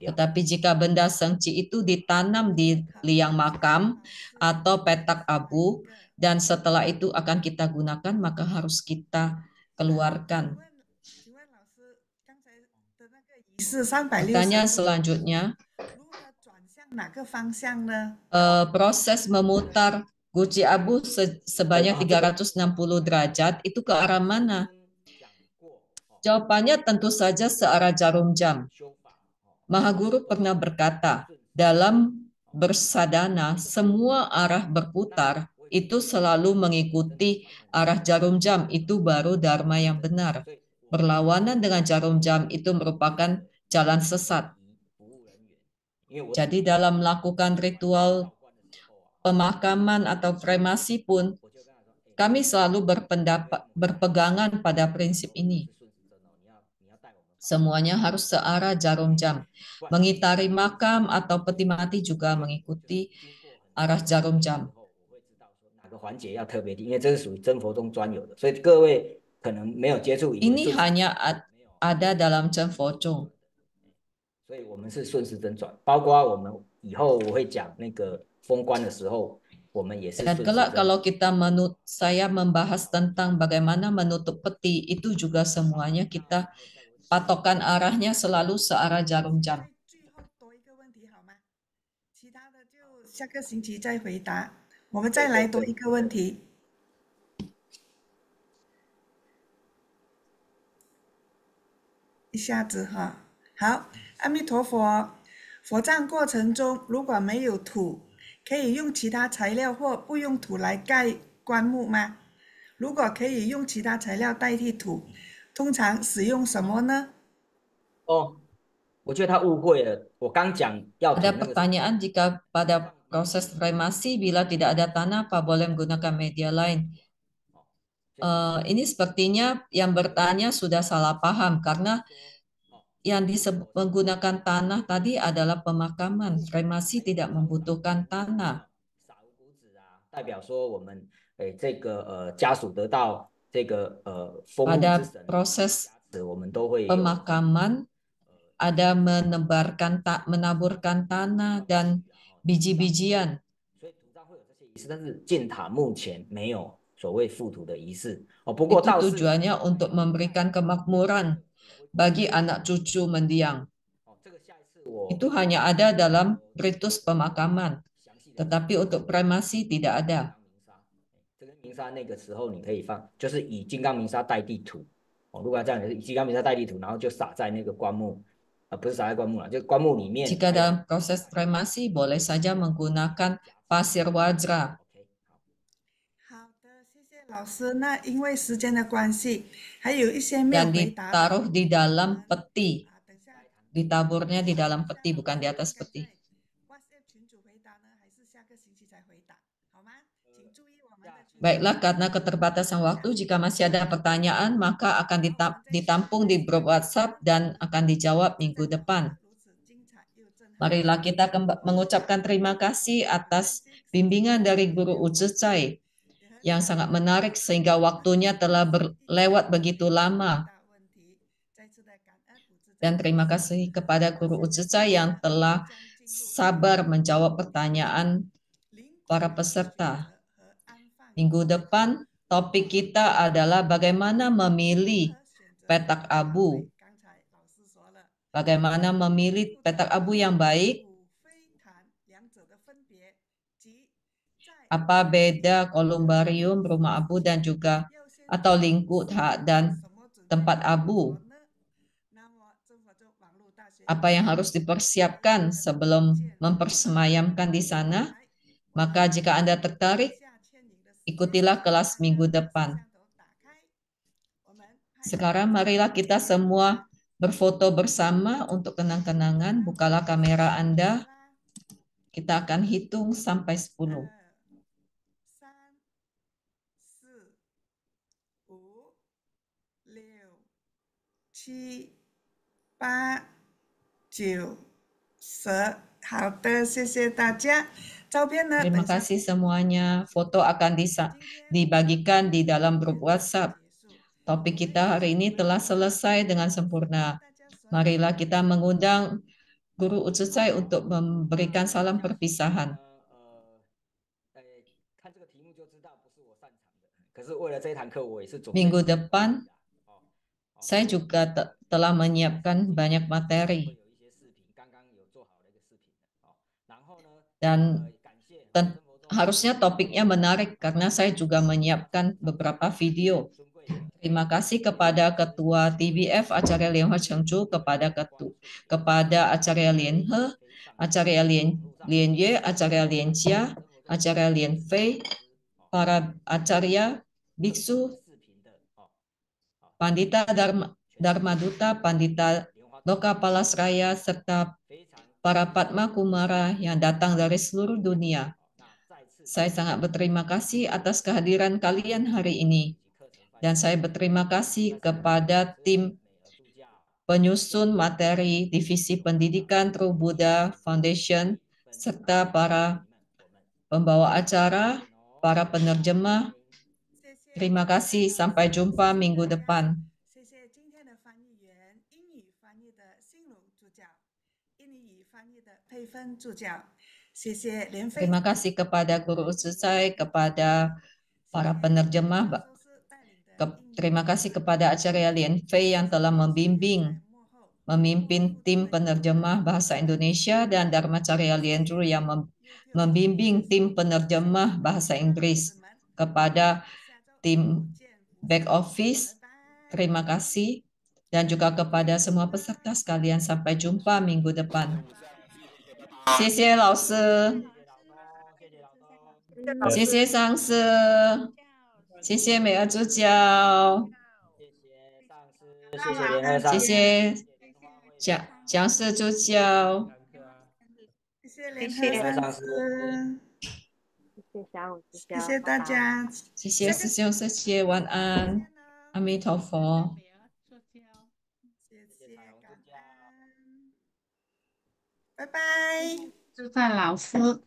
Tetapi jika benda sengci itu ditanam di liang makam atau petak abu, dan setelah itu akan kita gunakan, maka harus kita keluarkan. Pertanyaan selanjutnya, proses memutar guci abu sebanyak 360 derajat itu ke arah mana? Jawabannya tentu saja searah jarum jam. Mahaguru pernah berkata, dalam bersadana semua arah berputar itu selalu mengikuti arah jarum jam, itu baru dharma yang benar. Berlawanan dengan jarum jam itu merupakan jalan sesat. Jadi dalam melakukan ritual pemakaman atau kremasi pun kami selalu berpegangan pada prinsip ini. Semuanya harus searah jarum jam. Mengitari makam atau peti mati juga mengikuti arah jarum jam. Ini hanya ada dalam Chen Fo Zhong. 所以我们是顺时针转，包括我们以后我会讲那个封关的时候，我们也是顺 Dan 时 kelak 针。 kalau saya membahas tentang bagaimana menutup peti, itu juga semuanya kita patokan arahnya selalu searah jarum jam. 最后多一个问题好吗？其他的就下个星期再回答。我们再来多一个问题。一下子哈，好，阿弥陀佛。佛葬过程中如果没有土，可以用其他材料或不用土来盖棺木吗？如果可以用其他材料代替土，通常使用什么呢？ 哦，我觉得他误会了。我刚讲要土 Ada 那个是 pertanyaan jika pada proses kremasi bila tidak ada tanah apa boleh menggunakan media lain? Ini sepertinya yang bertanya sudah salah paham karena yang disebut menggunakan tanah tadi adalah pemakaman. Kremasi tidak membutuhkan tanah. 代表说我们这个家属得到这个封路 Pada 之神 proses 我们都会有 pemakaman ada menaburkan tanah dan biji-bijian. 所以土葬会有这些仪式，但是建塔目前没有所谓覆土的仪式哦。不过 Itu 道士 tujuannya untuk memberikan kemakmuran bagi anak cucu mendiang. 这个下一次我 Itu hanya ada dalam ritus pemakaman, tetapi untuk kremasi tidak ada. 这跟鸣沙那个时候你可以放，就是以金刚鸣沙代地土哦。如果要这样，就是以金刚鸣沙代地土，然后就撒在那个棺木，不是撒在棺木了，就棺木里面。 Jika dalam proses kremasi boleh saja menggunakan pasir wajra. 好的，谢谢老师。那因为时间的关系，还有一些没有 Dan 回答的。 ditaruh di dalam peti. 等下 Ditaburnya di dalam peti, bukan di atas peti. WhatsApp 群组回答呢，还是下个星期才回答，好吗？请注意我们的群组。 Baiklah, karena keterbatasan waktu, jika masih ada pertanyaan, maka akan ditampung di grup WhatsApp dan akan dijawab minggu depan. 如此精彩又震撼。 Marilah kita mengucapkan terima kasih atas bimbingan dari Guru Ucecai yang sangat menarik sehingga waktunya telah berlewat begitu lama. 大问题，再次的感恩古之 Dan terima kasih kepada Guru Ucecai yang telah sabar menjawab pertanyaan para peserta. 和安放 Minggu depan topik kita adalah bagaimana memilih petak abu. 刚才老师说了， Bagaimana memilih petak abu yang baik? 骨灰坛两者的分别及在 Apa beda kolumbarium, rumah abu dan juga 要先 atau lingkut dan 什么准备 tempat abu? 呢？那么这会就网络大学 Apa yang harus dipersiapkan sebelum mempersemayamkan di sana? Maka jika Anda tertarik, 下牵引的 ikutilah kelas minggu depan. 摄像头打开，我们拍 Sekarang marilah kita semua berfoto bersama untuk kenang-kenangan. Bukalah kamera Anda. Kita akan hitung sampai 10. 2、3、4、5、6、7、8、9、10。好的，谢谢大家。照片呢？ Terima 等下 kasih semuanya. Foto akan dibagikan di dalam grup WhatsApp. 结束。 Topik kita hari ini telah selesai dengan sempurna. Marilah kita mengundang Guru Ucecai untuk memberikan salam perpisahan. 看这个题目就知道不是我擅长的。可是为了这一堂课，我也是准备。 Minggu depan, saya juga telah menyiapkan banyak materi. 有一些视频，刚刚有做好了一个视频的。然后呢， Dan 感谢 harusnya topiknya menarik karena saya juga menyiapkan beberapa video. Terima kasih kepada Ketua TVF Acarya Lianhua Chengzhu, kepada Acarya Lianhe, Acarya Lian Yue, Acarya Lian Jia, Acarya Lian Fei, para Acarya, Biksu, Pandita Dharma Duta, Pandita Loka Palasraya, serta para Padma Kumara yang datang dari seluruh dunia. Saya sangat berterima kasih atas kehadiran kalian hari ini. Dan saya berterima kasih kepada tim penyusun materi Divisi Pendidikan True Buddha Foundation, serta para pembawa acara, para penerjemah. Terima kasih, sampai jumpa minggu depan. Terima kasih kepada Guru Utsuzai, kepada para penerjemah. Terima kasih kepada Acarya Lian Fei yang telah memimpin tim penerjemah bahasa Indonesia, dan Dharmacarya Lian Zhu yang membimbing tim penerjemah bahasa Inggris. Kepada tim back office, terima kasih, dan juga kepada semua peserta sekalian. Sampai jumpa minggu depan. 谢谢老师，谢谢上师，谢谢美儿助教，谢谢联合上谢谢讲师助教，谢谢联合上师，谢谢大家，谢谢师兄师姐，晚安，阿弥陀佛。谢谢感恩，拜拜。祝赞老师。